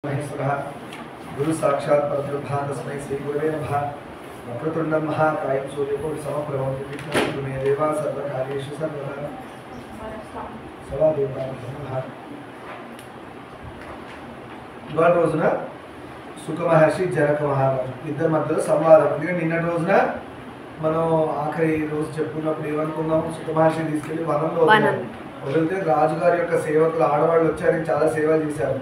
महेश्वरः गुरु साक्षात् परब्रह्म तस्मै श्री गुरवे नमः। वक्रतुण्डं महाकायं सूर्यकोटिसमप्रभं निर्विघ्नं मे देवा सर्वकार्येषु सर्वदा सवादेवाः। ఇవాళ రోజున సుఖ మహర్షి జనక మహారాజు ఇద్దరి మధ్యలో సంవాదం. ఎందుకంటే నిన్నటి రోజున మనం ఆఖరి రోజు చెప్పుకున్నప్పుడు ఏమనుకున్నాం, సుఖ మహర్షి తీసుకెళ్లి వనంలో వదిలితే రాజుగారి యొక్క సేవకులు ఆడవాళ్ళు వచ్చి ఆయనకి చాలా సేవలు చేశారు.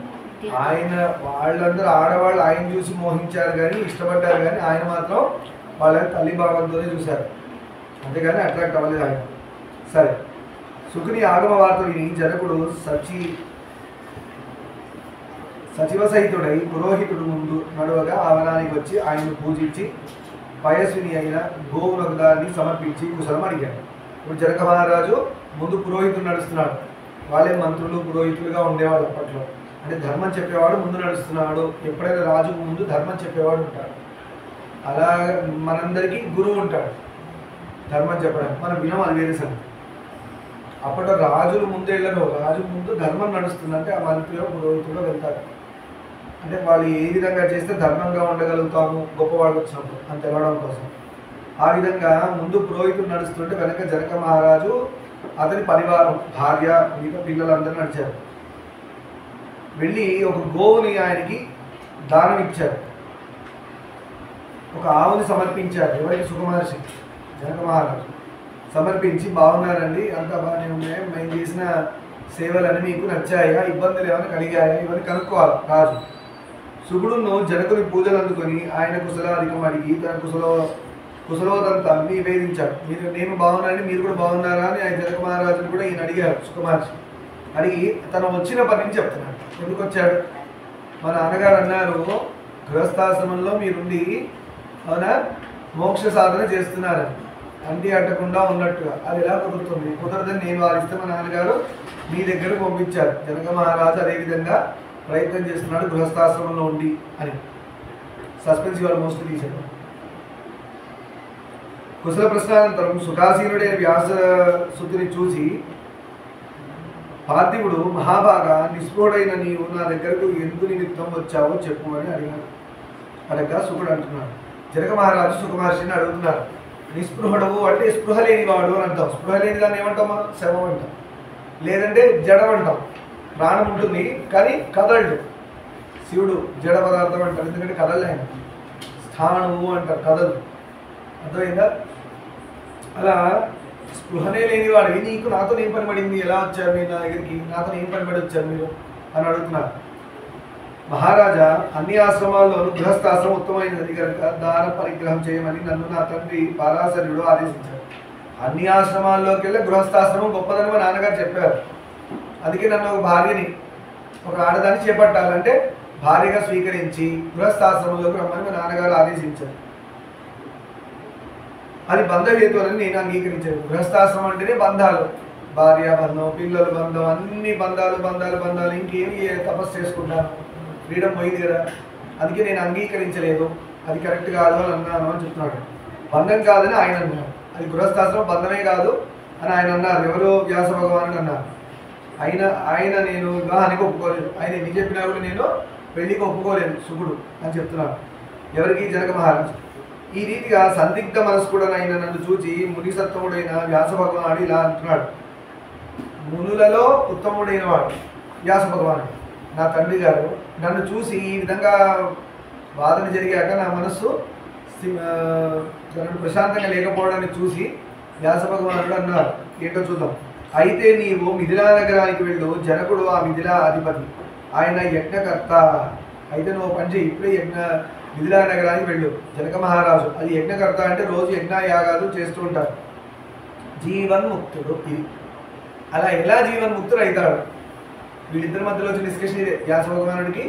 ఆయన వాళ్ళందరూ ఆడవాళ్ళు ఆయన చూసి మోహించారు కానీ ఇష్టపడ్డారు, కానీ ఆయన మాత్రం వాళ్ళని తల్లి భావంతోనే చూశారు, అంతేగాని అట్రాక్ట్ అవ్వలేదు ఆయన. సరే, సుఖుని ఆగమ వార్త విని జనకుడు సచివ సహితుడై పురోహితుడు ముందు నడువగా ఆవరణానికి వచ్చి ఆయన్ను పూజించి పయస్విని అయిన గోవునొక దాన్ని సమర్పించి కుశలం అడిగాడు. ఇప్పుడు జనక మహారాజు ముందు పురోహితుడు నడుస్తున్నాడు. వాళ్ళే మంత్రులు పురోహితులుగా ఉండేవాడు అప్పట్లో. అంటే ధర్మం చెప్పేవాడు ముందు నడుస్తున్నాడు. ఎప్పుడైనా రాజుకు ముందు ధర్మం చెప్పేవాడు ఉంటాడు. అలా మనందరికీ గురువు ఉంటాడు ధర్మం చెప్పడానికి, మనం వినం, అది వేరే సంగతి. అప్పట్లో రాజులు ముందేళ్ళను, రాజు ముందు ధర్మం నడుస్తుందంటే ఆ మంత్రిలో పురోహితులు వెళ్తారు. అంటే వాళ్ళు ఏ విధంగా చేస్తే ధర్మంగా ఉండగలుగుతాము గొప్పవాళ్ళు వచ్చినప్పుడు అని తెలవడం కోసం. ఆ విధంగా ముందు పురోహితులు నడుస్తుంటే వెనక జనక మహారాజు అతని పరివారం, భార్య, మిగతా పిల్లలందరూ నడిచారు. వెళ్ళి ఒక గోవుని ఆయనకి దానం ఇచ్చారు, ఒక ఆవుని సమర్పించారు. ఎవరికి? సుఖ మహర్షి. జనక మహారాజు సమర్పించి, బాగున్నారండి, అంతా బాగానే ఉన్నాయి, మేము చేసిన సేవలని మీకు నచ్చాయా, ఇబ్బందులు ఏమైనా కలిగాయా, ఇవన్నీ కనుక్కోవాలి రాజు. శుకుడును జనకుని పూజలు అందుకొని ఆయన కుశలాధికం అడిగి తన కుశలోదంతాన్ని నివేదించాడు. నేను బాగున్నానని మీరు కూడా బాగున్నారా అని ఆయన జనక మహారాజుని కూడా ఈయన అడిగారు. సుఖ మహర్షి అడిగి తను వచ్చిన పనిని చెప్తున్నాడు. ఎందుకు వచ్చాడు? మన నాన్నగారు అన్నారు, గృహస్థాశ్రమంలో మీరుండి అవునా మోక్ష సాధన చేస్తున్నారని, అంటి అట్టకుండా ఉన్నట్టుగా. అది ఎలా కుదురుతుంది? కుదరదని నేను వారిస్తే మా నాన్నగారు మీ దగ్గర పంపించారు. జనక మహారాజు అదేవిధంగా ప్రయత్నం చేస్తున్నాడు గృహస్థాశ్రమంలో ఉండి అని. సస్పెన్స్ ఇవాళ మోస్ట్ తీశాడు. కుశల ప్రశ్నానంతరం సుఖాసీనుడైన వ్యాససుతుని చూసి, పార్థివుడు మహాభాగా నిస్పృహుడైన నీవు నా దగ్గరకు ఎందు నిమిత్తం వచ్చావో చెప్పు అని అడిగాడు. అడగ్గా శుకుడు అంటున్నాడు. జనక మహారాజు సుఖ మహర్షిని అడుగుతున్నారు. నిస్పృహుడవు అంటే స్పృహ లేనివాడు అని అంటాం. స్పృహ లేని దాన్ని ఏమంటాం మనం? శవం అంటాం, లేదంటే జడం అంటాం. ప్రాణం ఉంటుంది కానీ కదలడు. శివుడు జడ పదార్థం అంటారు, ఎందుకంటే కదలే ఆయన. స్థాణువు అంటారు, కదలు. అర్థమైందా? అలా స్పృహనే లేనివాడివి, నీకు నాతో ఏం పని పడింది, ఎలా వచ్చారు మీరు నా దగ్గరికి, నాతో ఏం పని పడి వచ్చారు మీరు అని అడుగుతున్నారు. మహారాజా, అన్ని ఆశ్రమాల్లోనూ గృహస్థాశ్రమం ఉత్తమైనది కనుక దాన పరిగ్రహం చేయమని నన్ను నా తండ్రి పరాశరుడు ఆదేశించారు. అన్ని ఆశ్రమాల్లోకి వెళ్ళి గృహస్థాశ్రమం గొప్పదని మా నాన్నగారు చెప్పారు. అందుకే నన్ను ఒక భార్యని, ఒక ఆడదాన్ని చేపట్టాలంటే భార్యగా స్వీకరించి గృహస్థాశ్రమంలోకి రమ్మని మా నాన్నగారు ఆదేశించారు. అది బంధహేతువులని నేను అంగీకరించాను. గృహస్థాశ్రమం అంటేనే బంధాలు, భార్య బంధం, పిల్లలు బంధం, అన్ని బంధాలు బంధాలు బంధాలు. ఇంకేమి తపస్సు చేసుకుంటాను, ఫ్రీడమ్ పోయింది కదా. అందుకే నేను అంగీకరించలేదు, అది కరెక్ట్ కాదు అని అన్నాను అని చెప్తున్నాడు. బంధం కాదని ఆయన అన్నారు. అది గృహస్థాశ్రమం బంధమే కాదు అని ఆయన అన్నారు. ఎవరు? వ్యాస భగవానుడు అన్నారు. ఆయన నేను వివాహానికి ఒప్పుకోలేదు, ఆయన ఎన్ని చెప్పినా కూడా నేను పెళ్లికి ఒప్పుకోలేదు శుకుడు అని చెప్తున్నాను. ఎవరికి? జనక మహారాజు. ఈ రీతిగా సందిగ్ధ మనస్కుడనైన నన్ను చూచి మునిసత్తముడైన వ్యాస భగవానుడు ఇలా అంటున్నాడు. మునులలో ఉత్తముడైన వాడు వ్యాస భగవానుడు, నా తండ్రి గారు. నన్ను చూసి ఈ విధంగా వాదన జరిగాక నా మనస్సు ప్రశాంతంగా లేకపోవడాన్ని చూసి వ్యాస భగవానుడు అన్నారు. ఏంటో చూద్దాం. అయితే నీవు మిథిలా నగరానికి వెళ్ళు, జనకుడు ఆ మిథిలా అధిపతి, ఆయన యజ్ఞకర్త. అయితే నువ్వు పని చేయి, ఇప్పుడే మిథిలా నగరానికి వెళ్ళు. జనక మహారాజు అది యజ్ఞకర్త అంటే రోజు యజ్ఞయాగాలు చేస్తూ ఉంటారు. జీవన్ముక్తుడు ఇది. అలా ఎలా జీవన్ముక్తుడు అవుతాడు? వీళ్ళిద్దరి మధ్యలో వచ్చిన డిస్కషన్ ఇదే, వ్యాస భగవానుడికి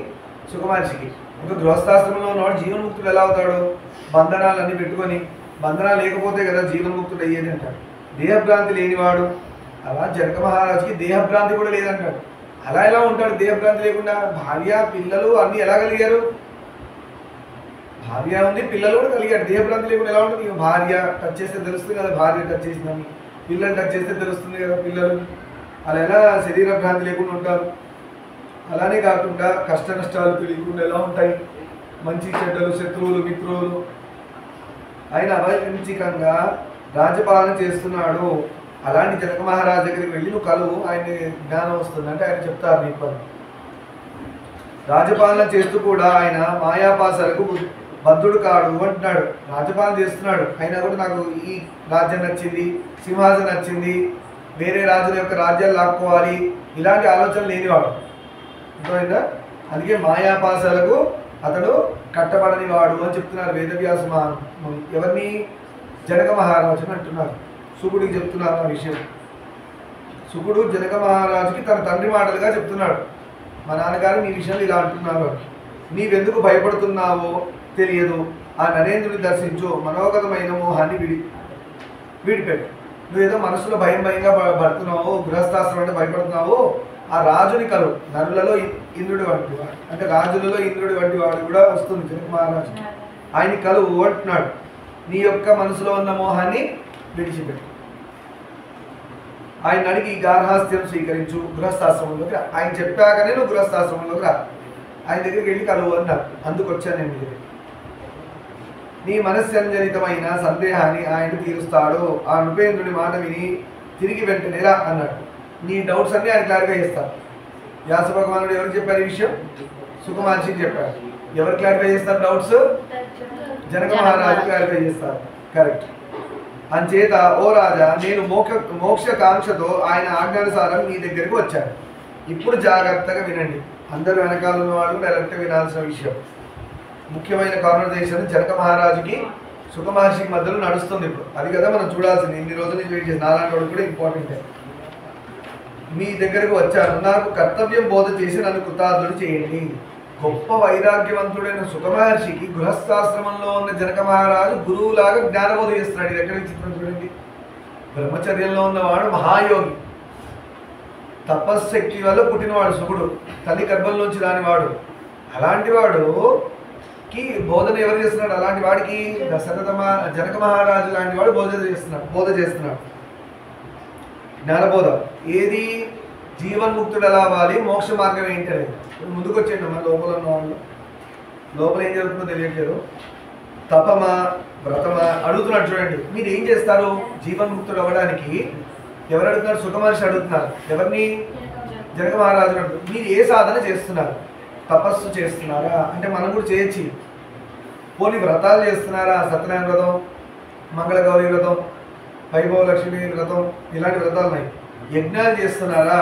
సుఖ మహర్షికి. ఇంకా గృహస్థాశ్రమంలో ఉన్నవాడు జీవన్ముక్తుడు ఎలా అవుతాడు? బంధనాలన్నీ పెట్టుకొని, బంధనాలు లేకపోతే కదా జీవన్ముక్తుడు అయ్యేది అంటాడు. దేహభ్రాంతి లేనివాడు. అలా జనక మహారాజుకి దేహభ్రాంతి కూడా లేదంటాడు. అలా ఎలా ఉంటాడు దేహభ్రాంతి లేకుండా? భార్య పిల్లలు అన్నీ ఎలా కలిగారు? భార్య ఉంది, పిల్లలు కూడా కలిగారు. దేహభ్రాంతి లేకుండా ఎలా ఉంటుంది? భార్య టచ్ చేస్తే తెలుస్తుంది కదా భార్య టచ్ చేసిందని, పిల్లలు టచ్ చేస్తే తెలుస్తుంది కదా పిల్లలు. అలా ఎలా శరీర భ్రాంతి లేకుండా ఉంటారు? అలానే కాకుండా కష్ట నష్టాలు తెలియకుండా ఎలా ఉంటాయి, మంచి చెడ్డలు, శత్రువులు, మిత్రులు. ఆయన అవైజ్ఞికంగా రాజ్యపాలన చేస్తున్నాడు. అలాంటి జనక మహారాజు దగ్గరికి వెళ్ళి నువ్వు కలువు, ఆయన జ్ఞానం వస్తుంది అంటే ఆయన చెప్తారు నీ పని. రాజ్యపాలన చేస్తూ కూడా ఆయన మాయాపాసలకు బద్ధుడు కాడు అంటున్నాడు. రాజ్యపాలన చేస్తున్నాడు, అయినా కూడా నాకు ఈ రాజ్యం నచ్చింది, సింహాసనం నచ్చింది, వేరే రాజుల యొక్క రాజ్యాలు లాక్కోవాలి, ఇలాంటి ఆలోచన లేనివాడు. అర్థమైందా? అందుకే మాయాపాసాలకు అతడు కట్టబడని వాడు అని చెప్తున్నారు వేదవ్యాస ఎవరిని? జనక మహారాజుని అంటున్నారు. శుకుడికి చెప్తున్నారు ఆ విషయం. శుకుడు జనక మహారాజుకి తన తండ్రి మాటలుగా చెప్తున్నాడు, మా నాన్నగారు నీ విషయంలో ఇలా అంటున్నారు, నీవెందుకు భయపడుతున్నావో తెలియదు, ఆ నరేంద్రుడిని దర్శించు, మనోగతమైన మోహాన్ని విడిపెట్టు. నువ్వేదో మనసులో భయంగా పడుతున్నావు, గృహస్థాశ్రమం అంటే భయపడుతున్నావు, ఆ రాజుని కలువు. నరులలో ఇంద్రుడి వంటి వాడు, అంటే రాజులలో ఇంద్రుడి వంటి వాడు కూడా వస్తుంది జనక మహారాజు. ఆయన కలువు అంటున్నాడు. నీ యొక్క మనసులో ఉన్న మోహాన్ని విడిచిపెట్టు. ఆయన అడిగి గార్హాస్యం స్వీకరించు, గృహస్థాశ్రమంలోకి రా. ఆయన చెప్పాకనే నువ్వు గృహస్థాశ్రమంలోకి రా. ఆయన దగ్గరికి వెళ్ళి కలువు అన్నారు. అందుకొచ్చాను నేను దగ్గర. నీ మనస్సంజనితమైన సందేహాన్ని ఆయన తీరుస్తాడు. ఆ నృపేంద్రుడి మాట విని తిరిగి వెంటనే రా అన్నాడు. నీ డౌట్స్ అన్నీ ఆయన క్లారిఫై చేస్తారు. వ్యాస భగవానుడు ఎవరికి చెప్పారు ఈ విషయం? సుఖమహర్షికి చెప్పారు. ఎవరు క్లారిఫై చేస్తారు డౌట్స్? జనక మహారాజు క్లారిఫై చేస్తారు. కరెక్ట్. అంచేత ఓ రాజా, నేను మోక్షకాంక్షతో ఆయన ఆజ్ఞానుసారం మీ దగ్గరికి వచ్చాను. ఇప్పుడు జాగ్రత్తగా వినండి. అందరూ వెనకాల ఉన్న వాళ్ళు డైరెక్ట్గా వినాల్సిన విషయం. ముఖ్యమైన కాన్వర్జేషన్ జనక మహారాజుకి సుఖమహర్షికి మధ్యలో నడుస్తుంది ఇప్పుడు. అది కదా మనం చూడాల్సింది. ఇన్ని రోజుల నుంచి వెయిట్ చేసి నాలాంటి వాడు కూడా ఇంపార్టెంటే. మీ దగ్గరకు వచ్చాను, నాకు కర్తవ్యం బోధ చేసి నన్ను కృతార్థుడు చేయండి. గొప్ప వైరాగ్యవంతుడైన సుఖమహర్షికి గృహస్థాశ్రమంలో ఉన్న జనక మహారాజు గురువులాగా జ్ఞానబోధ చేస్తున్నాడు. ఇది ఎక్కడ చిత్రం చూడండి. బ్రహ్మచర్యంలో ఉన్నవాడు మహాయోగి, తపశ్శక్తి వల్ల పుట్టినవాడు శుకుడు, తల్లి గర్భంలోంచి రానివాడు. అలాంటి వాడుకి బోధన ఎవరు చేస్తున్నాడు? అలాంటి వాడికి జనక మహారాజు లాంటి వాడు బోధ చేస్తున్నాడు జ్ఞానబోధ. ఏది? జీవన్ముక్తుడు ఎలా అవ్వాలి, మోక్ష మార్గం ఏంటి అనేది. ముందుకు వచ్చేయండి మన లోపల ఉన్న వాళ్ళు. లోపల ఏం జరుగుతుందో తెలియట్లేదు. తపమా వ్రతమా అడుగుతున్నాడు చూడండి. మీరు ఏం చేస్తారు జీవన్ముక్తుడు అవ్వడానికి? ఎవరు అడుగుతున్నారు? సుఖమహర్షి అడుగుతున్నారు. ఎవరిని? జనక మహారాజు అడుగుతున్నారు. మీరు ఏ సాధన చేస్తున్నారు? తపస్సు చేస్తున్నారా అంటే మనం కూడా చేయొచ్చు. పోనీ వ్రతాలు చేస్తున్నారా? సత్యనారాయణ వ్రతం, మంగళగౌరి వ్రతం, వైభవ లక్ష్మి వ్రతం, ఇలాంటి వ్రతాలు ఉన్నాయి. యజ్ఞాలు చేస్తున్నారా?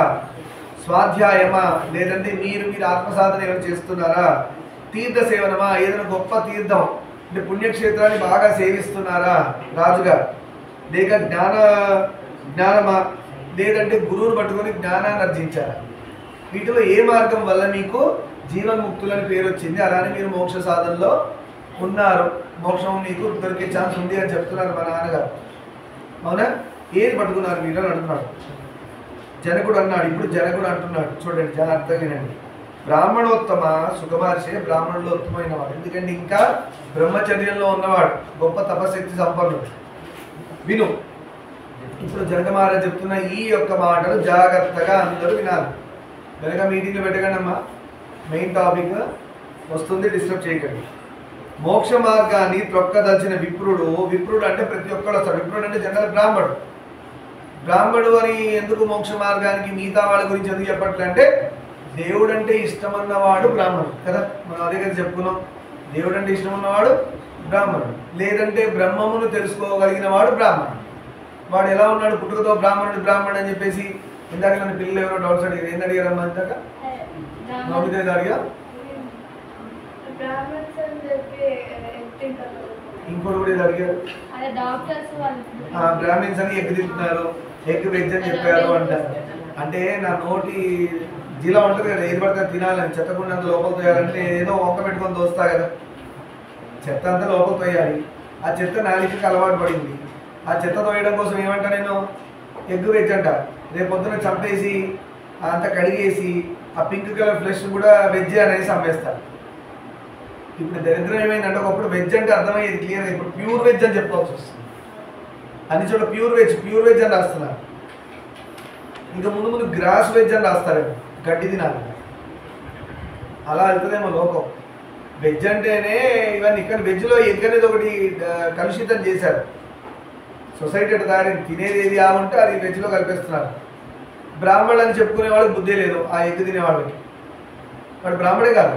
స్వాధ్యాయమా? లేదంటే మీరు ఆత్మసాధన ఏమైనా చేస్తున్నారా? తీర్థ సేవనమా? ఏదైనా గొప్ప తీర్థం అంటే పుణ్యక్షేత్రాన్ని బాగా సేవిస్తున్నారా రాజుగా? లేక జ్ఞానమా? లేదంటే గురువుని పట్టుకొని జ్ఞానాన్ని అర్జించారా? వీటిలో ఏ మార్గం వల్ల మీకు జీవన్ముక్తులని పేరు వచ్చింది? అలానే మీరు మోక్ష సాధనలో ఉన్నారు, మోక్షం మీకు దొరికే ఛాన్స్ ఉంది అని చెప్తున్నారు మా నాన్నగారు. అవునా? ఏది పట్టుకున్నారు మీరు అని అంటున్నాడు. జనకుడు అన్నాడు. ఇప్పుడు జనకుడు అంటున్నాడు చూడండి, జాగ్రత్తగా వినండి. బ్రాహ్మణోత్తమ సుఖమహర్షి బ్రాహ్మణుల్లో ఉత్తమైన వాడు. ఎందుకంటే ఇంకా బ్రహ్మచర్యంలో ఉన్నవాడు, గొప్ప తపశక్తి సంపన్నుడు. విను. ఇప్పుడు జనక మహారాజు చెప్తున్న ఈ యొక్క మాటలు జాగ్రత్తగా అందరూ వినాలి. వెనక మీటింగ్లో పెట్టకండి అమ్మా, మెయిన్ టాపిక్ వస్తుంది, డిస్టర్బ్ చేయకండి. మోక్ష మార్గాన్ని త్రొక్కదలిచిన విప్రుడు అంటే ప్రతి ఒక్కడు వస్తాడు. విప్రుడు అంటే జనరల్ బ్రాహ్మడు అని ఎందుకు మోక్ష మార్గానికి మిగతా వాళ్ళ గురించి ఎందుకు చెప్పట్లంటే దేవుడు అంటే ఇష్టం అన్నవాడు బ్రాహ్మణుడు కదా. మనం అదే కదా చెప్పుకున్నాం. దేవుడు అంటే ఇష్టం ఉన్నవాడు బ్రాహ్మణుడు, లేదంటే బ్రహ్మమును తెలుసుకోగలిగిన వాడు బ్రాహ్మణుడు. వాడు ఎలా ఉన్నాడు? పుట్టుకతో బ్రాహ్మణుడు అని చెప్పేసి ఇందాక నన్ను పిల్లలు ఎవరో డౌట్స్ అడిగారు. ఏం అడిగారమ్మా ఇందాక? నవ్వుతుంది అడిగా. ఇంకోటి కూడా ఇది అడిగారు, బ్రాహ్మిన్స్ అని ఎగ్ తింటున్నారు, ఎగ్ వెజ్ అని చెప్పారు అంటారు. అంటే నా నోటి జిలా ఉంటుంది కదా, ఏది పడితే తినాలని, చెత్తకుండా అంత లోపల తోయాలంటే ఏదో వంక పెట్టుకొని దోస్తా కదా, చెత్త అంతా లోపల తోయాలి. ఆ చెత్త నాలుగుకి అలవాటు పడింది. ఆ చెత్త తోయడం కోసం ఏమంటా నేను? ఎగ్ వెజ్ అంట. రేపు పొద్దున చంపేసి అంత కడిగేసి ఆ పింక్ కలర్ ఫ్లెష్ కూడా వెజ్ అనేసి అమ్మేస్తారు. ఇప్పుడు దరిద్రం ఏమైందంటే ఒకప్పుడు వెజ్ అంటే అర్థమయ్యేది క్లియర్గా, ఇప్పుడు ప్యూర్ వెజ్ అని చెప్పుకోవాల్సి వస్తుంది. అన్ని చోట్ల ప్యూర్ వెజ్ అని రాస్తున్నారు. ఇంకా ముందు గ్రాస్ వెజ్ అని రాస్తారు, గడ్డి తినాలి. అలా వెళ్తుందేమో లోకం. వెజ్ అంటేనే ఇవన్నీ, ఇక్కడ వెజ్లో ఎగ్ అనేది ఒకటి కలుషితం చేశారు. సొసైటీ అటు తయారైంది, తినేది ఏది ఉంటే అది వెజ్లో కలిపేస్తున్నారు. బ్రాహ్మణులు అని చెప్పుకునే వాళ్ళకి బుద్ధి లేదు, ఆ ఎగ్ తినేవాళ్ళకి. వాడు బ్రాహ్మడే కాదు,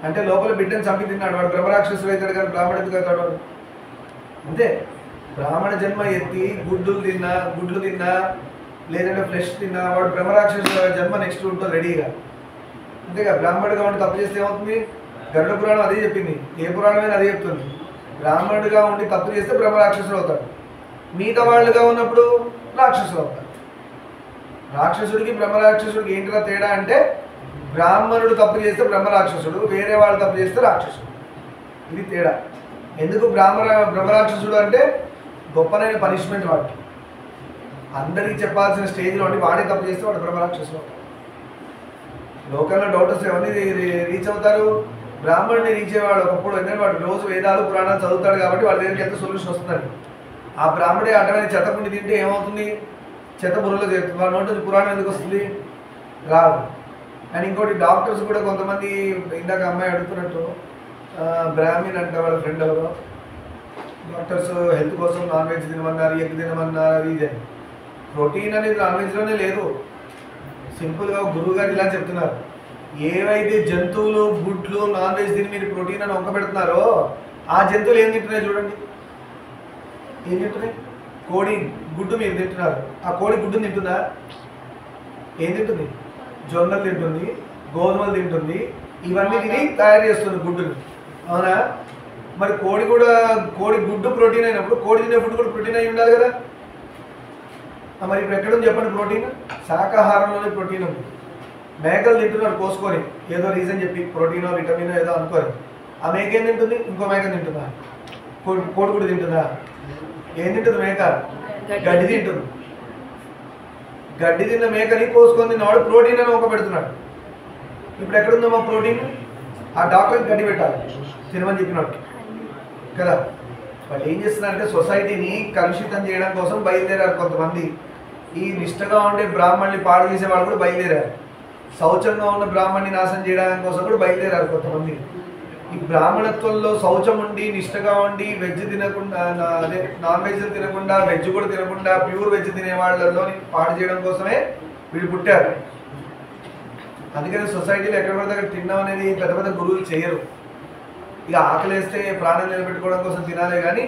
అంటే లోపల బిడ్డను చంపి తిన్నాడు, వాడు బ్రహ్మరాక్షసుడు అవుతాడు కానీ బ్రాహ్మణ ఎందుకు అవుతాడు వాడు? అంతే. బ్రాహ్మణ జన్మ ఎత్తి గుడ్లు తిన్నా లేదంటే ఫ్లెష్ తిన్నా వాడు బ్రహ్మరాక్షసుల జన్మ నెక్స్ట్ ఉంటుంది రెడీగా. అంతేగా, బ్రాహ్మణుడిగా ఉండి తప్పు చేస్తే ఏమవుతుంది? గరుడ పురాణం అదే చెప్పింది, ఏ పురాణమైనా అదే చెప్తుంది. బ్రాహ్మణుడిగా ఉండి తప్పు చేస్తే బ్రహ్మరాక్షసుడు అవుతాడు, మిగతా వాళ్ళుగా ఉన్నప్పుడు రాక్షసులు అవుతారు. రాక్షసుడికి బ్రహ్మరాక్షసుడికి ఏంటిగా తేడా అంటే, బ్రాహ్మణుడు తప్పు చేస్తే బ్రహ్మరాక్షసుడు, వేరే వాళ్ళు తప్పు చేస్తే రాక్షసుడు. ఇది తేడా. ఎందుకు బ్రహ్మరాక్షసుడు అంటే గొప్పనైన పనిష్మెంట్ వాడికి. అందరికీ చెప్పాల్సిన స్టేజ్లో ఉండి వాడే తప్పు చేస్తే వాడు బ్రహ్మరాక్షసుడు అవుతాడు. లోకంలో డౌటర్స్ ఎవరిని రీచ్ అవుతారు? బ్రాహ్మణుడిని రీచ్ అయ్యేవాడు ఒకప్పుడు. ఎందుకంటే వాడు రోజు వేదాలు పురాణాలు చదువుతాడు కాబట్టి వాడి దగ్గరికి ఎంత సొల్యూషన్ వస్తుందని. ఆ బ్రాహ్మడే అడ్డమైన చెత్తకుండి తింటే ఏమవుతుంది? చెత్త బుర్రలో చేరుతుంది. వాడి నోటి పురాణం ఎందుకు వస్తుంది? రాదు. అండ్ ఇంకోటి, డాక్టర్స్ కూడా కొంతమంది, ఇందాక అమ్మాయి అడుగుతున్నట్టు బ్రాహ్మణ్ అంటే వాళ్ళ ఫ్రెండ్ ఎవరో డాక్టర్స్ హెల్త్ కోసం నాన్ వెజ్ తినమన్నారు, ఎగ్ తినమన్నారు, ఇది అని. ప్రోటీన్ అనేది నాన్ వెజ్లోనే లేదు. సింపుల్గా గురువు గారు ఇలా చెప్తున్నారు, ఏవైతే జంతువులు గుడ్లు నాన్ వెజ్ తిని మీరు ప్రోటీన్ అని ఒక్కబెడుతున్నారో ఆ జంతువులు ఏం తింటున్నాయి చూడండి. ఏం తింటున్నాయి? కోడి గుడ్డు మీరు తింటున్నారు, ఆ కోడి గుడ్డుని తింటుందా? ఏం తింటుంది? జొన్నలు తింటుంది, గోధుమలు తింటుంది, ఇవన్నీ తిని తయారు చేస్తుంది గుడ్డుని, అవునా? మరి కోడి గుడ్డు ప్రోటీన్ అయినప్పుడు కోడి తినే ఫుడ్ కూడా ప్రోటీన్ అయి ఉండాలి కదా. మరి ఇప్పుడు ఎక్కడుంది చెప్పండి ప్రోటీన్? శాకాహారంలోనే ప్రోటీన్ ఉంది. మేకలు తింటున్నారు కోసుకొని, ఏదో రీజన్ చెప్పి, ప్రోటీనో విటమినో ఏదో అనుకోని. ఆ మేక ఏం తింటుంది? ఇంకో మేక తింటుందా? కోడి కూడా తింటుందా? ఏం తింటుంది మేక? గడ్డి తింటుంది. గడ్డి తిన్న మేకని కోసుకొని తిన్నవాడు ప్రోటీన్ అని ఒక పెడుతున్నాడు. ఇప్పుడు ఎక్కడుందమ్మా ప్రోటీన్? ఆ డాక్టర్కి గడ్డి పెట్టాలి తినమని చెప్పినట్టు కదా. వాళ్ళు ఏం చేస్తున్నారంటే సొసైటీని కలుషితం చేయడం కోసం బయలుదేరారు కొంతమంది. ఈ నిష్టగా ఉండే బ్రాహ్మణ్ణి పాడు చేసేవాళ్ళు కూడా బయలుదేరారు. శౌచంగా ఉన్న బ్రాహ్మణ్ణి నాశనం చేయడానికి కోసం కూడా బయలుదేరారు కొంతమంది. ఈ బ్రాహ్మణత్వంలో శౌచం ఉండి నిష్టగా ఉండి వెజ్ తినకుండా, అదే నాన్ వెజ్ తినకుండా వెజ్ కూడా తినకుండా ప్యూర్ వెజ్ తినే వాళ్ళలో పాడు చేయడం కోసమే వీళ్ళు పుట్టారు. అందుకని సొసైటీలో ఎక్కడ పడితే అక్కడ తినడం అనేది పెద్ద పెద్ద గురువులు చేయరు. ఇక ఆకలేస్తే ప్రాణం నిలబెట్టుకోవడం కోసం తినాలే కానీ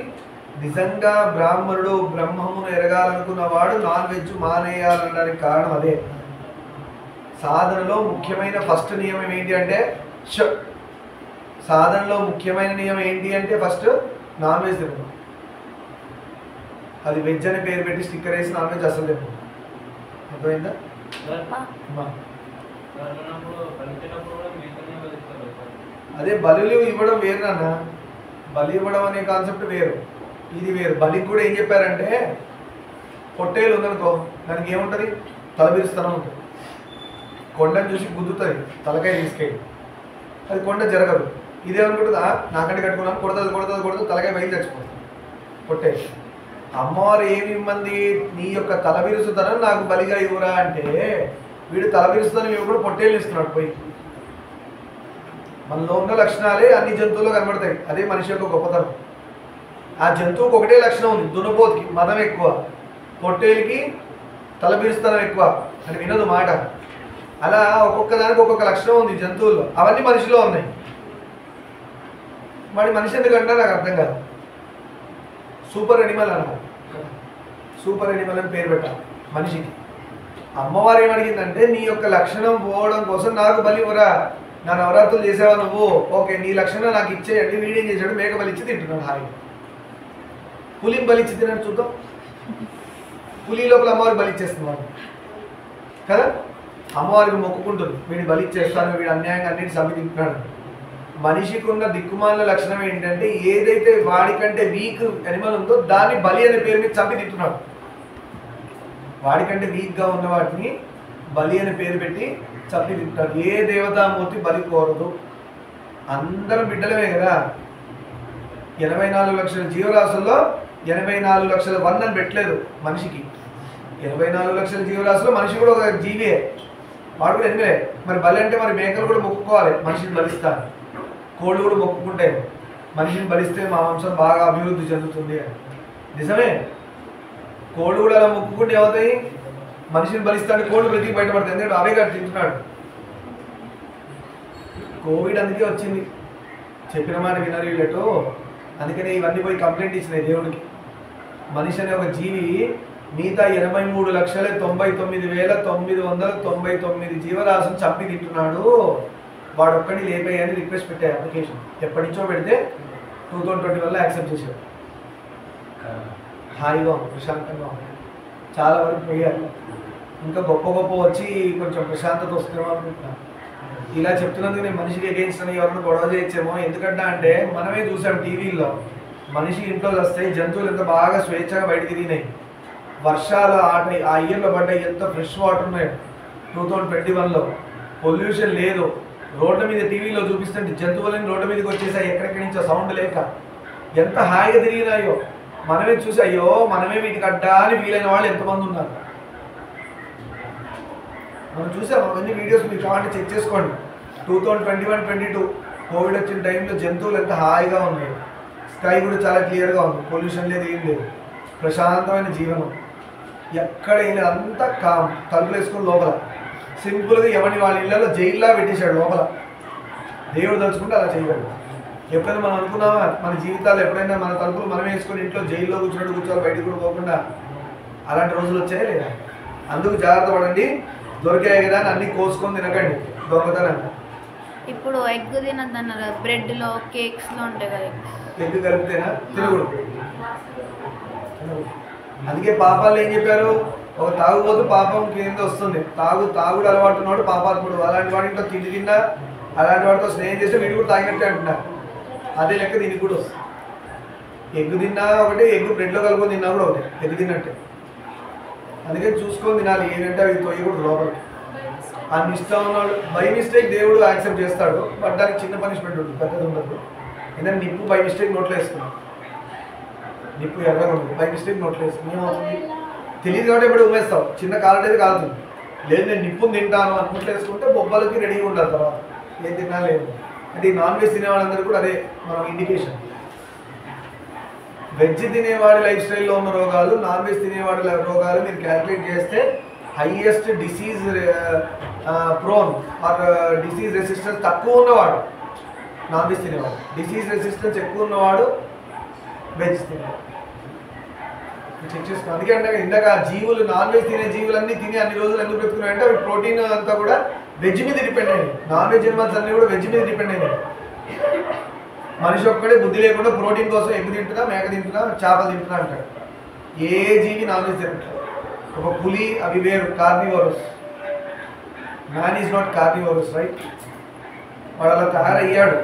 నిజంగా బ్రాహ్మణుడు బ్రహ్మమును ఎరగాలనుకున్న వాడు నాన్ వెజ్ మానేయాలనడానికి కారణం అదే. సాధనలో ముఖ్యమైన ఫస్ట్ నియమం ఏంటి అంటే సాధనలో ముఖ్యమైన నియమం ఏంటి అంటే ఫస్ట్ నాన్ వెజ్ తినడం. అది వెజ్ అని పేరు పెట్టి స్టిక్కర్ వేసి నాన్ వెజ్ అసలు తినడం. అర్థమైందా? అదే బలులు ఇవ్వడం వేరు నాన్న. బలి ఇవ్వడం అనే కాన్సెప్ట్ వేరు, ఇది వేరు. బలికి కూడా ఏం చెప్పారంటే, పొట్టేలు ఉందనుకో దానికి ఏముంటుంది? తలబిరుస్తనం ఉంటుంది. కొండను చూసి గుద్దుతుంది తలకాయ తీసుకెళ్ళి, అది కొండ జరగదు. ఇదేమనుకుంటుందా? నాకంటే కట్టుకున్నాను, కొడుతుంది తలకాయ బయలు చచ్చిపోతుంది పొట్టేలు. అమ్మవారు ఏమి ఇమ్మంది? నీ యొక్క తలబిరుసుతనం నాకు బలిగా ఇవ్వరా అంటే వీడు తలబిరుసుతనం ఇవ్వకుండా పొట్టేలు ఇస్తున్నాడు పోయి. మనలో ఉన్న లక్షణాలే అన్ని జంతువుల్లో కనబడతాయి. అదే మనిషి యొక్క గొప్పతనం. ఆ జంతువుకి ఒకటే లక్షణం ఉంది, దున్నపోతుకి మదం ఎక్కువ, పొట్టేలికి తలబిరుస్తనం ఎక్కువ అని వినదు మాట. అలా ఒక్కొక్క దానికి ఒక్కొక్క లక్షణం ఉంది జంతువుల్లో, అవన్నీ మనిషిలో ఉన్నాయి. మరి మనిషి ఎందుకంటే నాకు అర్థం కాదు. సూపర్ ఎనిమల్ అన్నారు, సూపర్ ఎనిమల్ అని పేరు పెట్టాలి మనిషికి. అమ్మవారు ఏమడిగిందంటే, నీ యొక్క లక్షణం పోవడం కోసం నాకు బలి ఇవ్వరా, నా నవరాత్రులు చేసేవా నువ్వు, ఓకే నీ లక్షణం నాకు ఇచ్చేయండి. వీడేం చేశాడు? మేక బలిచ్చి తింటున్నాడు హాయిగా. పులిని బలిచ్చి తినని చూద్దాం. పులి లోపల అమ్మవారికి బలిచ్చేస్తున్నాడు కదా. అమ్మవారికి మొక్కుకుంటుంది, వీడిని బలిచ్చేస్తాను, వీడు అన్యాయంగా అన్నింటి చంపి తింటున్నాడు. మనిషికి ఉన్న దిక్కుమాల లక్షణం ఏంటంటే, ఏదైతే వాడికంటే వీక్ ఎనిమల్ ఉందో దాన్ని బలి అనే పేరు మీద చంపి తింటున్నాడు. వాడికంటే వీక్గా ఉన్న వాటిని బలి అనే పేరు పెట్టి చంపి తింటున్నాడు. ఏ దేవతామూర్తి బలి కోరదు. అందరం బిడ్డలమే కదా. 84 లక్షల జీవరాశుల్లో 84 లక్షల వర్ణం పెట్టలేదు మనిషికి. 84 లక్షల జీవరాశుల్లో మనిషి కూడా ఒక జీవే. వాడు కూడా ఎనిమిలే. మరి బలి అంటే మరి మేకలు కూడా మొక్కుకోవాలి, మనిషిని బలిస్తారు. కోళ్ళు కూడా మొక్కుకుంటే మనిషిని బలిస్తే మా వంశం బాగా అభివృద్ధి చెందుతుంది అని. నిజమే, కోళ్ళు కూడా అలా మొక్కుకుంటే ఏమవుతాయి? మనిషిని బలిస్తాడు, కోళ్ళు బ్రతికి బయటపడతాయి. ఎందుకంటే అవే గారు తింటున్నాడు. కోవిడ్ అందుకే వచ్చింది, చెప్పిన మాట వినరు వీళ్ళటో. అందుకనే ఇవన్నీ పోయి కంప్లైంట్ ఇచ్చినాయి దేవుడికి. మనిషి అనే ఒక జీవి మిగతా 83,99,999 జీవరాశులు చంపి తింటున్నాడు, వాడు ఒక్కడిని లేపేయని రిక్వెస్ట్ పెట్టే అప్లికేషన్ ఎప్పటి నుంచో పెడితే 2021 యాక్సెప్ట్ చేశాడు. హాయిగా ఉంది, ప్రశాంతంగా ఉంది, చాలా వరకు పోయారు. ఇంకా గొప్ప గొప్ప వచ్చి కొంచెం ప్రశాంతత వస్తుందేమో అనుకుంటున్నాను. ఇలా చెప్తున్నందుకు నేను మనిషికి అగేన్స్ట్ అని ఎవరిని గొడవ చేయొచ్చేమో. ఎందుకంటే అంటే మనమే చూసాం టీవీల్లో, మనిషి ఇంట్లో వస్తే జంతువులు ఎంత బాగా స్వేచ్ఛగా బయట తిరిగినాయి. వర్షాలు ఆ ఇయర్లో పడ్డాయి, ఎంత ఫ్రెష్ వాటర్ ఉన్నాయి. 2021లో పొల్యూషన్ లేదు. రోడ్ల మీద టీవీలో చూపిస్తుంటే జంతువులని రోడ్ల మీదకి వచ్చేసాయి, ఎక్కడెక్కడి నుంచో సౌండ్ లేక ఎంత హాయిగా తిరిగినాయో. మనమే చూసి అయ్యో మనమే వీటికి అడ్డా అని వీలైన వాళ్ళు ఎంతమంది ఉన్నారు. మనం చూసాం అవన్నీ వీడియోస్, మీరు కావాలంటే చెక్ చేసుకోండి. 2021-22 కోవిడ్ వచ్చిన టైంలో జంతువులు ఎంత హాయిగా ఉన్నాయి. స్కై కూడా చాలా క్లియర్గా ఉంది, పొల్యూషన్ లేదు, ఏం లేదు, ప్రశాంతమైన జీవనం. ఎక్కడైనా అంతా కామ్, తలుపులు వేసుకుని లోపల సింపుల్గా ఎవరిని వాళ్ళ ఇళ్ళలో జైల్లో పెట్టేశాడు లోపల. దేవుడు తలుచుకుంటే అలా చేయగలడు. ఎప్పుడైనా మనం అనుకున్నామా మన జీవితాలు ఎప్పుడైనా మన తలుపులు మనం వేసుకొని ఇంట్లో జైల్లో కూర్చున్నట్టు కూర్చోవాలి, బయటకు కూడా పోకుండా? అలాంటి రోజులు వచ్చాయా లేదా? అందుకు జాగ్రత్త పడండి. దొరికాయి కదా అని అన్ని కోసుకొని తినకండి, దొంగతనంగా. ఇప్పుడు ఎగ్ తినద్దన్నారు, బ్రెడ్లో కేక్స్లో ఉంటాయి కదా, ఎగ్ కలిపితేనా తినకూడదు. అందుకే పాపాలు ఏం చెప్పారు? ఒక తాగుబోతు పాపం కింద వస్తుంది. తాగుడు అలవాటు ఉన్నాడు పాపాత్ముడు. అలాంటి వాడితో తిండి తిన్నా, అలాంటి వాడితో స్నేహం చేస్తే వీడు కూడా తాగినట్టే అంటున్నారు. అదే లెక్క దీనికి కూడా వస్తుంది. ఎగ్ తిన్నా ఒకటి, ఎగ్ బ్రెడ్లో కలుపుకొని తిన్నా కూడా ఒకటి, ఎగ్ తిన్నట్టే. అందుకని చూసుకొని తినాలి, ఏంటంటే అవి తొయ్యకూడదు లోపలికి. అన్ని ఇష్టం ఉన్నాడు బై మిస్టేక్ దేవుడు యాక్సెప్ట్ చేస్తాడు, బట్ దానికి చిన్న పనిష్మెంట్ ఉంటుంది, పెద్దది ఉండదు. ఎందుకంటే నిప్పు బై మిస్టేక్ నోట్లో వేసుకున్నాం, నిప్పు ఎర్రగా ఉంటుంది, బై మిస్టేక్ నోట్లో వేసుకుని ఏమవుతుంది తెలియదు కాబట్టి ఇప్పుడు ఉమ్మేస్తావు, చిన్న కాలటేది కాలుతుంది. లేదు నేను నిప్పుని తింటాను అనుకుంటూ వేసుకుంటే బొబ్బలకి రెడీగా ఉండాలి తర్వాత ఏం తిన్నా లేదు. అంటే ఈ నాన్ వెజ్ తినే వాళ్ళందరూ కూడా అదే మనం ఇండికేషన్. వెజ్ తినేవాడి లైఫ్ స్టైల్లో ఉన్న రోగాలు, నాన్ వెజ్ తినేవాడి రోగాలు మీరు క్యాల్కులేట్ చేస్తే highest disease prone or disease resistance తక్కువ ఉన్నవాడు నాన్ వెజ్ తినేవాడు, డిసీజ్ రెసిస్టెన్స్ ఎక్కువ ఉన్నవాడు వెజ్ తినేవాడు. చెక్ చేసుకో. అందుకే అంటే ఇందాక జీవులు, నాన్ వెజ్ తినే జీవులన్నీ తిని అన్ని రోజులు ఎందుకు పెట్టుకున్నాయంటే అవి ప్రోటీన్ అంతా కూడా వెజ్ మీద డిపెండ్ అయ్యాయి. నాన్ వెజ్ ఎనిమల్స్ అన్నీ కూడా వెజ్ మీద డిపెండ్ అయ్యాయి. మనిషి ఒక్కడే బుద్ధి లేకుండా ప్రోటీన్ కోసం ఎగ్ తింటున్నా, మేక తింటున్నా, చేపలు తింటున్నా అంటాడు. ఏ జీవి నాన్ వెజ్ తింటాడు? ఒక పులి అవి వేరు, carnivorous. Man is not carnivorous, right? వాడు అలా తయారయ్యాడు.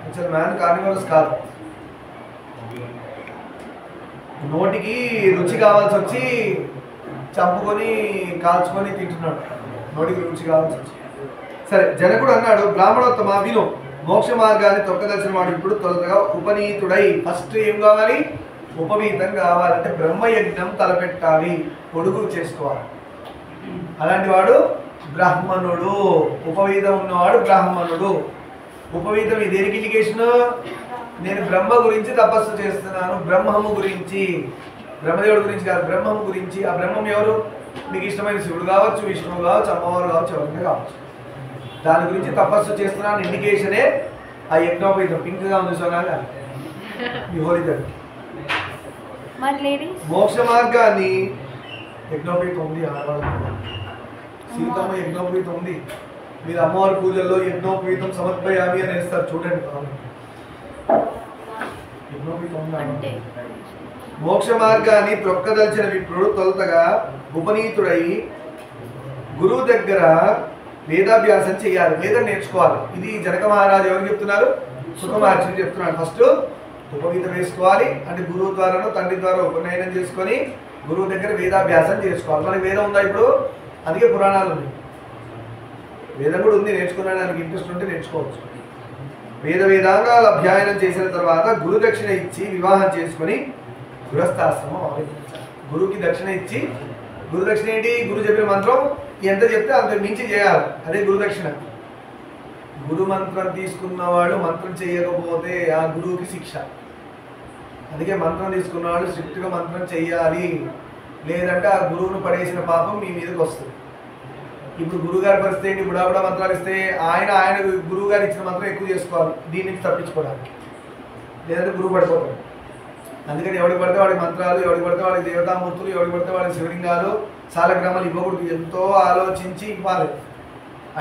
అసలు మ్యాన్ కార్నివోరస్ కాదు. నోటికి రుచి కావాల్సి వచ్చి చంపుకొని కాల్చుకొని తింటున్నాడు, నోటికి రుచి కావాల్సి వచ్చి. సరే, జనకుడు అన్నాడు, బ్రాహ్మణోత్తమ విను, మోక్ష మార్గాన్ని తొక్కదలసిన వాడు ఇప్పుడు తొలతగా ఉపనీతుడై. ఫస్ట్ ఏం కావాలి? ఉపవీతం కావాలంటే బ్రహ్మయజ్ఞం తలపెట్టాలి, పొడుగు చేసుకోవాలి. అలాంటి వాడు బ్రాహ్మణుడు. ఉపవీతం ఉన్నవాడు బ్రాహ్మణుడు. ఉపవీతం ఈ దేనికి ఇండికేషన్? నేను బ్రహ్మ గురించి తపస్సు చేస్తున్నాను, బ్రహ్మము గురించి, బ్రహ్మదేవుడి గురించి కాదు, బ్రహ్మము గురించి. ఆ బ్రహ్మం ఎవరు? మీకు ఇష్టమైన శివుడు కావచ్చు, విష్ణువు కావచ్చు, అమ్మవారు కావచ్చు, ఎవరైనా కావచ్చు. దాని గురించి తపస్సు చేస్తున్నాను ఇండికేషనే ఆ యజ్ఞోపవీతం. పింక్గా ఉంది సోనాగా ఈ హోలికర్. మోక్ష మార్గాన్ని యజ్ఞోపవీతం ఉంది, సీతమ్మ యజ్ఞోపవీతం ఉంది. మీరు అమ్మవారి పూజల్లో యజ్ఞోపవీతం సమర్పయామి అని వేస్తారు చూడండి. మోక్ష మార్గాన్ని త్రొక్కదలిచిన విప్రుడు తొలతగా ఉపనీతుడై గురువు దగ్గర వేదాభ్యాసం చేయాలి, వేదం నేర్చుకోవాలి. ఇది జనక మహారాజు ఎవరు చెప్తున్నారు? సుఖ మహర్షి చెప్తున్నాడు. ఫస్ట్ ఉపవీతం వేసుకోవాలి, అంటే గురువు ద్వారానో తండ్రి ద్వారా ఉపనయనం చేసుకొని గురువు దగ్గర వేదాభ్యాసం చేసుకోవాలి. మనకి వేదం ఉందా ఇప్పుడు? అందుకే పురాణాలు ఉన్నాయి, వేదం కూడా ఉంది. నేర్చుకోవడానికి ఇంట్రెస్ట్ ఉంటే నేర్చుకోవచ్చు. వేదాంగాలు అధ్యయనం చేసిన తర్వాత గురు దక్షిణ ఇచ్చి వివాహం చేసుకొని గృహస్థాశ్రమం అవలంబించాలి. గురువుకి దక్షిణ ఇచ్చి, గురు దక్షిణ ఏంటి? గురు చెప్పిన మంత్రం ఎంత చెప్తే అంత మించి చేయాలి. అదే గురుదక్షిణ. గురు మంత్రం తీసుకున్నవాడు మంత్రం చేయకపోతే ఆ గురువుకి శిక్ష. అందుకే మంత్రం తీసుకున్నవాడు స్ట్రిక్ట్గా మంత్రం చెయ్యాలి, లేదంటే ఆ గురువును పడేసిన పాపం మీ మీదకి వస్తుంది. ఇప్పుడు గురువుగారి పరిస్థితి ఏంటి? బుడాబుడా మంత్రాలు ఇస్తే ఆయన గురువు గారు ఇచ్చిన మంత్రం ఎక్కువ చేసుకోవాలి దీని నుంచి తప్పించుకోవడానికి, లేదంటే గురువు పడిపోతాడు. అందుకని ఎవరికి పడితే వాడి మంత్రాలు, ఎవరికి పడితే వాడి దేవతామూర్తులు, ఎవరికి పడితే వాడి శివలింగాలు, సాలగ్రామాలు ఇవ్వకూడదు. ఎంతో ఆలోచించి ఇవ్వాలి.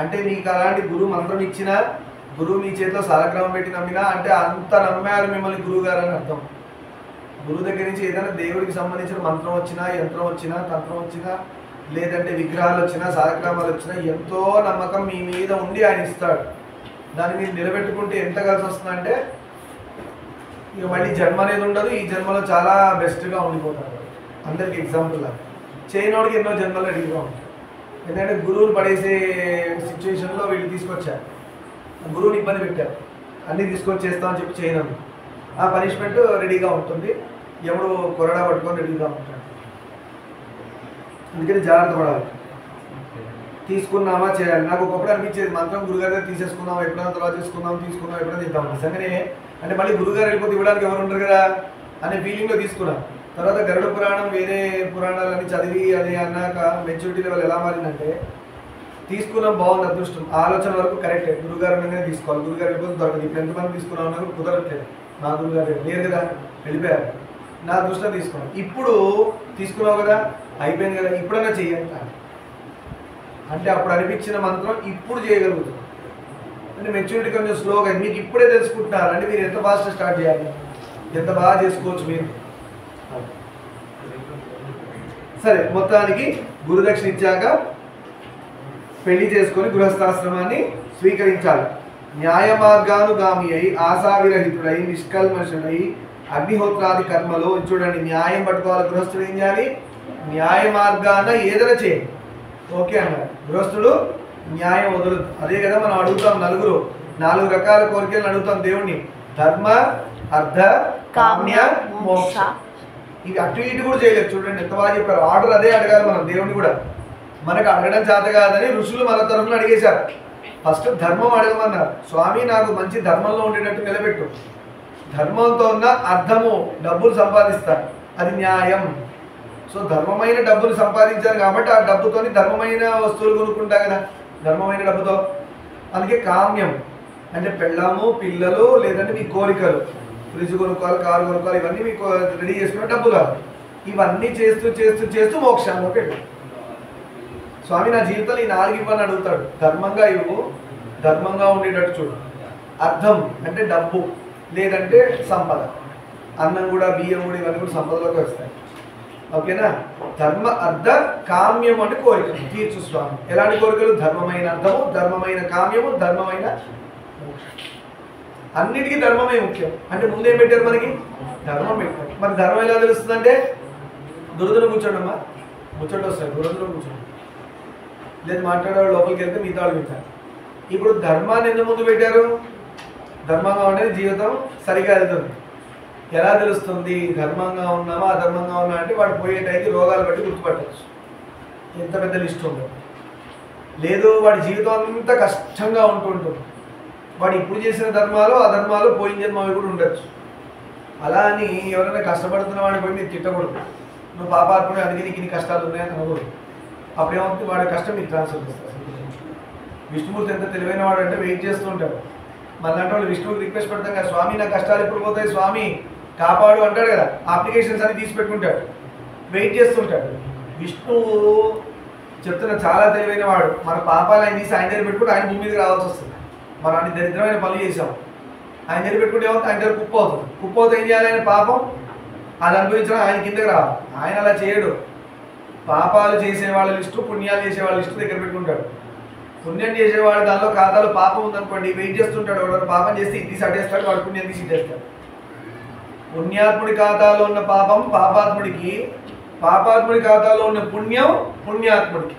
అంటే మీకు అలాంటి గురువు మంత్రం ఇచ్చినా, గురువు మీ చేతిలో సాలగ్రామం పెట్టి నమ్మినా అంటే అంత నమ్మారు మిమ్మల్ని గురువు గారు అని అర్థం. గురువు దగ్గర నుంచి ఏదైనా దేవుడికి సంబంధించిన మంత్రం వచ్చినా, యంత్రం వచ్చినా, తంత్రం వచ్చినా, లేదంటే విగ్రహాలు వచ్చినా, సాలగ్రామాలు వచ్చినా ఎంతో నమ్మకం మీ మీద ఉండి ఆయన ఇస్తాడు. దాన్ని మీరు నిలబెట్టుకుంటే ఎంత కలిసి వస్తుందంటే ఇక మళ్ళీ జన్మ అనేది ఉండదు. ఈ జన్మలో చాలా బెస్ట్గా ఉండిపోతారు. అందరికి ఎగ్జాంపుల్ చేయనోడికి ఎన్నో జన్మలు రెడీగా ఉంటాయి. ఎందుకంటే గురువుని పడేసే సిచ్యువేషన్లో వీళ్ళు తీసుకొచ్చారు, గురువుని ఇబ్బంది పెట్టారు, అన్నీ తీసుకొని చేస్తామని చెప్పి చేయను. ఆ పనిష్మెంట్ రెడీగా ఉంటుంది. ఎవడు కొరడా పట్టుకొని రెడీగా ఉంటాడు. అందుకని జాగ్రత్త పడాలి. తీసుకున్నామా చేయాలి. నాకు ఒకప్పుడు అనిపించేది మంత్రం గురుగారి దగ్గర తీసేసుకున్నాం, ఎప్పుడైనా తర్వాత తీసుకున్నాం ఎప్పుడైనా ఇద్దాం నిజంగానే. అంటే మళ్ళీ గురుగారు వెళ్ళిపోతే ఇవ్వడానికి ఎవరు ఉండరు కదా అనే ఫీలింగ్లో తీసుకున్నాం. తర్వాత గరుడ పురాణం వేరే పురాణాలని చదివి అది అన్నాక మెచ్యూరిటీ లెవెల్ ఎలా మారిందంటే తీసుకున్నాం, బాగుంది, అదృష్టం, ఆలోచన వరకు కరెక్టే. గురుగారు అనేది తీసుకోవాలి, గురుగారు వెళ్ళిపోతే దొరకదు. ఇప్పుడు ఎంతమంది తీసుకున్నాం అన్నా కూడా కుదరట్లేదు. నా గురుగారు లేరు కదా, వెళ్ళిపోయారు. నా దృష్టిలో తీసుకున్నాం. ఇప్పుడు తీసుకున్నావు కదా, అయిపోయింది కదా, ఇప్పుడైనా చెయ్యాలి అంటే అప్పుడు అనిపించిన మంత్రం ఇప్పుడు చేయగలుగుతాం. అంటే మెచ్యూరిటీ కొంచెం స్లోగా మీకు ఇప్పుడే తెలుసుకుంటున్నారు. అంటే మీరు ఎంత ఫాస్ట్ స్టార్ట్ చేయాలి, ఎంత బాగా చేసుకోవచ్చు మీరు. సరే, మొత్తానికి గురుదక్షిణ ఇచ్చాక పెళ్లి చేసుకొని గృహస్థాశ్రమాన్ని స్వీకరించాలి. న్యాయ మార్గానుగామి అయి ఆశావిరహితుడై నిష్కల్మషుడై అగ్నిహోత్రాది కర్మలో చూడండి. న్యాయం పట్టుకోవాలి. గృహస్థుడు ఏం చేయాలి? న్యాయ మార్గాన ఏదైనా చేయండి. ఓకే అన్నారు. గృహస్థుడు న్యాయం వదలదు. అదే కదా మనం అడుగుతాం. 4 రకాల కోరికలను అడుగుతాం దేవుణ్ణి. ధర్మ, అర్థ, కామ్య, మోక్ష. ఇవి అటు ఇటు కూడా చేయలేదు. చూడండి ఎంత బాగా చెప్పారు. ఆర్డర్ అదే అడగాలి మనం దేవుణ్ణి కూడా. మనకు అడగడం చేత కాదని ఋషులు మన తరఫున అడిగేశారు. ఫస్ట్ ధర్మం అడగమన్నారు. స్వామి నాకు మంచి ధర్మంలో ఉండేటట్టు నిలబెట్టు. ధర్మంతో ఉన్న అర్థము డబ్బులు సంపాదిస్తారు, అది న్యాయం. సో ధర్మమైన డబ్బులు సంపాదించారు కాబట్టి ఆ డబ్బుతో ధర్మమైన వస్తువులు కొనుక్కుంటా కదా, ధర్మమైన డబ్బుతో. అందుకే కామ్యం అంటే పెళ్ళాము, పిల్లలు, లేదంటే మీ కోరికలు, ఫ్రిడ్జ్ కొనుక్కోవాలి, కారు కొనుక్కోవాలి, ఇవన్నీ మీకు రెడీ చేసుకున్న డబ్బులు కాదు. ఇవన్నీ చేస్తూ చేస్తూ చేస్తూ మోక్షంలో పెట్టు. స్వామి నా జీవితంలో ఈ 4 ఇవ్వని అడుగుతాడు. ధర్మంగా ఇవ్వు, ధర్మంగా ఉండేటట్టు చూడు. అర్థం అంటే డబ్బు, లేదంటే సంపద. అన్నం కూడా, బియ్యం కూడా, ఇవన్నీ కూడా సంపదలోకి వస్తాయి. ఓకేనా? ధర్మ, అర్థ, కామ్యం అంటే కోరికలు తీర్చు స్వామి. ఎలాంటి కోరికలు? ధర్మమైన అర్థము, ధర్మమైన కామ్యము, ధర్మమైన అన్నిటికీ ధర్మమే ముఖ్యం. అంటే ముందేం పెట్టారు మనకి? ధర్మం పెట్టారు. మరి ధర్మం ఎలా తెలుస్తుందంటే దురదలు కూర్చోండమ్మా, ముచ్చట వస్తాయి. దురదలు కూర్చోండి, లేదు మాట్లాడేవాడు లోపలికి వెళ్తే మిగతా వాళ్ళు వింటారు. ఇప్పుడు ధర్మాన్ని ఎందుకు ముందు పెట్టారు? ధర్మంగా ఉండేది జీవితం సరిగా వెళ్తుంది. ఎలా తెలుస్తుంది ధర్మంగా ఉన్నామా అధర్మంగా ఉన్నా అంటే వాడు పోయే టైంకి రోగాలు బట్టి గుర్తుపట్టచ్చు. ఎంత పెద్ద లిస్ట్ ఉందో. లేదు వాడి జీవితం అంతా కష్టంగా ఉంటుంటుంది. వాడు ఇప్పుడు చేసిన ధర్మాలు అధర్మాలు పోయిన జన్మవి కూడా ఉండొచ్చు. అలా అని ఎవరైనా కష్టపడుతున్న వాడిని పోయి మీరు తిట్టకూడదు. నువ్వు పాపాత్ముడు అందుకే నీకు ఇన్ని కష్టాలు ఉన్నాయని అనకూడదు. అప్పుడేమవుతుంది? వాడి కష్టం మీకు ట్రాన్స్ఫర్ చేస్తారు. విష్ణుమూర్తి ఎంత తెలివైన వాడు అంటే వెయిట్ చేస్తూ ఉంటాడు. మళ్ళంటే వాళ్ళు విష్ణువుకి రిక్వెస్ట్ పెడతాం కదా, స్వామి నా కష్టాలు ఎప్పుడు పోతాయి స్వామి కాపాడు అంటాడు కదా. అప్లికేషన్స్ అని తీసి పెట్టుకుంటాడు, వెయిట్ చేస్తుంటాడు. విష్ణువు చెప్తున్న చాలా తెలివైన వాడు. మన పాపాలు ఆయన తీసి ఆయన దగ్గర పెట్టుకుంటే ఆయన భూమి మీదకి రావాల్సి వస్తుంది. మనం అన్ని దరిద్రమైన పనులు చేసాం. ఆయన దగ్గర పెట్టుకుంటే ఏమవుతుంది? ఆయన దగ్గర కుప్ప అవుతుంది. కుప్ప అవుతుంది ఏం చేయాలి? ఆయన పాపం అది అనుభవించడం ఆయన కిందకి రావాలి. ఆయన అలా చేయడు. పాపాలు చేసేవాళ్ళ లిస్టు, పుణ్యాలు చేసేవాళ్ళ లిస్టు దగ్గర పెట్టుకుంటాడు. పుణ్యం చేసేవాడు దానిలో ఖాతాలో పాపం ఉందనుకోండి, వెయిట్ చేస్తుంటాడు. వాడు పాపం చేస్తే ఇది తీసి అటేస్తాడు, వాడు పుణ్యం తీసి ఇటేస్తాడు. పుణ్యాత్ముడి ఖాతాలో ఉన్న పాపం పాపాత్ముడికి, పాపాత్ముడి ఖాతాలో ఉన్న పుణ్యం పుణ్యాత్ముడికి.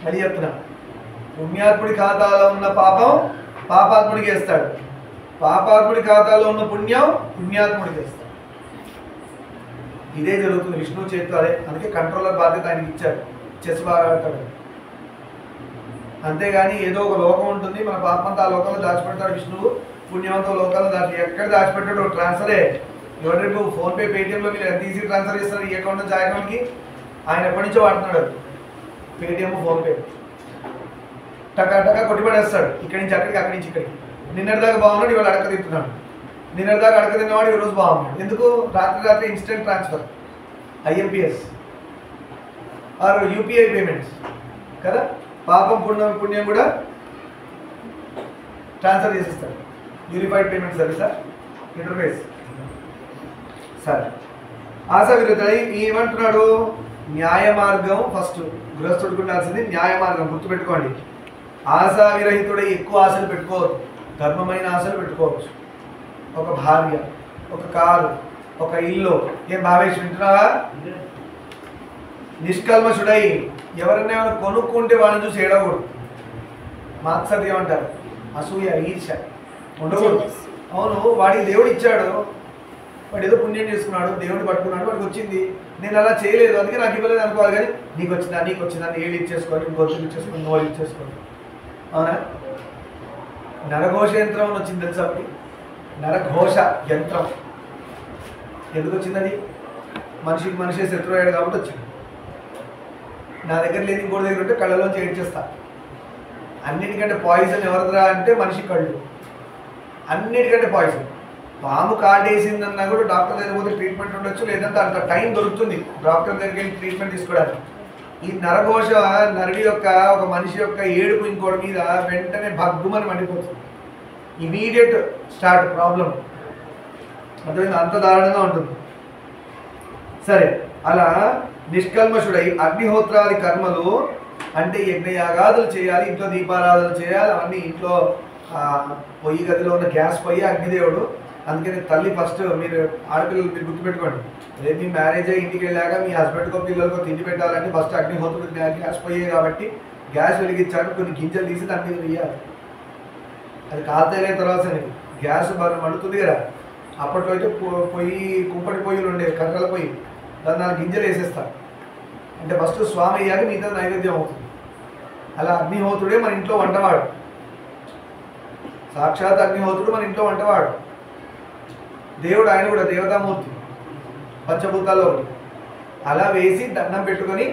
అది చెప్తున్నా. పుణ్యాత్ముడి ఖాతాలో ఉన్న పాపం పాపాత్ముడికి వేస్తాడు, పాపాత్ముడి ఖాతాలో ఉన్న పుణ్యం పుణ్యాత్ముడికి వేస్తాడు. ఇదే జరుగుతుంది విష్ణువు చేతిలో. అదే అందుకే కంట్రోలర్ బాధ్యత ఆయనకి ఇచ్చాడు. చెస్ బాగా ఆడతాడు. అంతేగాని ఏదో ఒక లోకం ఉంటుంది, మన పాపంతా ఆ లోకంలో దాచిపెడతాడు విష్ణువు, పుణ్యవంతో లోకాల్లో ఎక్కడ దాచిపెట్టాడు ట్రాన్స్ఫరే. ఎవరు రేపు ఫోన్పే పేటిఎంలో మీరు ఎంత ఈజీ ట్రాన్స్ఫర్ చేస్తారు ఈ అకౌంట్ నుంచి ఆ అకౌంట్కి. ఆయన ఎప్పటి నుంచో వాడుతున్నాడు పేటిఎం ఫోన్పే. టకా టకా కొట్టిపడేస్తాడు, ఇక్కడి నుంచి అక్కడికి, అక్కడి నుంచి ఇక్కడికి. నిన్నటిదాకా బాగున్నాడు, ఇవాళ అడక తింటున్నాడు. నిన్నటిదాకా అడక తిన్నవాడు ఈరోజు బాగున్నాడు. ఎందుకు? రాత్రి instant transfer, IMPS or UPI payments కదా. పాపం పుణ్యం కూడా ట్రాన్స్ఫర్ చేసేస్తాడు. యూనిఫైడ్ పేమెంట్ సర్వీసా ఇంటర్ఫేస్. సరే, ఆశా విరుద్ధ ఏమంటున్నాడు? న్యాయ మార్గం ఫస్ట్ గృహస్థుడికి ఉండాల్సింది న్యాయ మార్గం, గుర్తుపెట్టుకోండి. ఆశా విరహితుడై ఎక్కువ ఆశలు పెట్టుకోవద్దు, ధర్మమైన ఆశలు పెట్టుకోవచ్చు. ఒక భార్య, ఒక కారు, ఒక ఇల్లు. ఏం భావేష్ వింటున్నావా? నిష్కల్మషుడై ఎవరైనా ఏమైనా కొనుక్కుంటే వాళ్ళని చూసి ఏడవకూడదు. మాత్సర్యం అంటారు, అసూయ, ఈర్ష్య ఉండకూడదు. అవును, వాడికి దేవుడు ఇచ్చాడు, వాడు ఏదో పుణ్యం చేసుకున్నాడు, దేవుడు పట్టుకున్నాడు, వాడికి వచ్చింది, నేను అలా చేయలేదు అందుకే నాకు ఇవ్వలేదు అనుకోవాలి. కానీ నీకు వచ్చిందా అని ఏళ్ళు ఇచ్చేసుకోవాలి, గొంతులు ఇచ్చేసుకోవాలి, నోళ్ళు ఇచ్చేసుకోవాలి. అవునా? నరఘోష యంత్రం అని వచ్చింది తెలుసా? నరఘోష యంత్రం ఎందుకు వచ్చింది? అది మనిషే శత్రువు అయ్యాడు కాబట్టి వచ్చింది. నా దగ్గర లేని ఇంకోటి దగ్గర ఉంటే కళ్ళలోంచి ఏడ్చేస్తా. అన్నిటికంటే పాయిజన్ ఎవరిదిరా అంటే మనిషి కళ్ళు, అన్నిటికంటే పాయిజన్. పాము కాటేసిందన్నా కూడా డాక్టర్ దగ్గర పోతే ట్రీట్మెంట్ ఉండొచ్చు, లేదంటే అంత టైం దొరుకుతుంది డాక్టర్ దగ్గరికి వెళ్ళి ట్రీట్మెంట్ తీసుకోవడానికి. ఈ నరఘోష నరుడి యొక్క, ఒక మనిషి యొక్క ఏడుపు ఇంకోటి మీద వెంటనే భగ్గుమని మండిపోతుంది. Immediate start problem. అర్థమైంది? అంత దారుణంగా ఉంటుంది. సరే, అలా నిష్కల్మషుడై అగ్నిహోత్రాది కర్మలు అంటే యజ్ఞయాగాదులు చేయాలి, ఇంట్లో దీపారాధన చేయాలి, అవన్నీ ఇంట్లో పొయ్యి గదిలో ఉన్న గ్యాస్ పొయ్యి అగ్నిదేవుడు. అందుకని తల్లి ఫస్ట్, మీరు ఆడపిల్లలు మీరు గుర్తుపెట్టుకోండి, రేపు మీ మ్యారేజ్ అయ్యి ఇంటికి వెళ్ళాక మీ హస్బెండ్కో పిల్లలకో తిండి పెట్టాలంటే ఫస్ట్ అగ్నిహోత్రుడు గ్యాస్ పొయ్యే కాబట్టి గ్యాస్ వెలిగించాక కొన్ని గింజలు తీసి దాని మీద వేయాలి. అది కాల్తైన తర్వాత గ్యాస్ బాగా మండుతుంది కదా. అప్పట్లో అయితే పొయ్యి కుంపటి పొయ్యిలు ఉండేవి, కర్రల పొయ్యి, దాన్ని 4 గింజలు వేసేస్తారు. అంటే ఫస్ట్ స్వామి అయ్యాక మిగతా నైవేద్యం అవుతుంది. అలా అగ్నిహోత్రుడే మన ఇంట్లో వంటవాడు, సాక్షాత్ అగ్నిహోత్రుడు మన ఇంట్లో వంటవాడు. దేవుడు ఆయన కూడా దేవతామూర్తి, పంచభూతాల్లో ఒకటి. అలా వేసి దండం పెట్టుకొని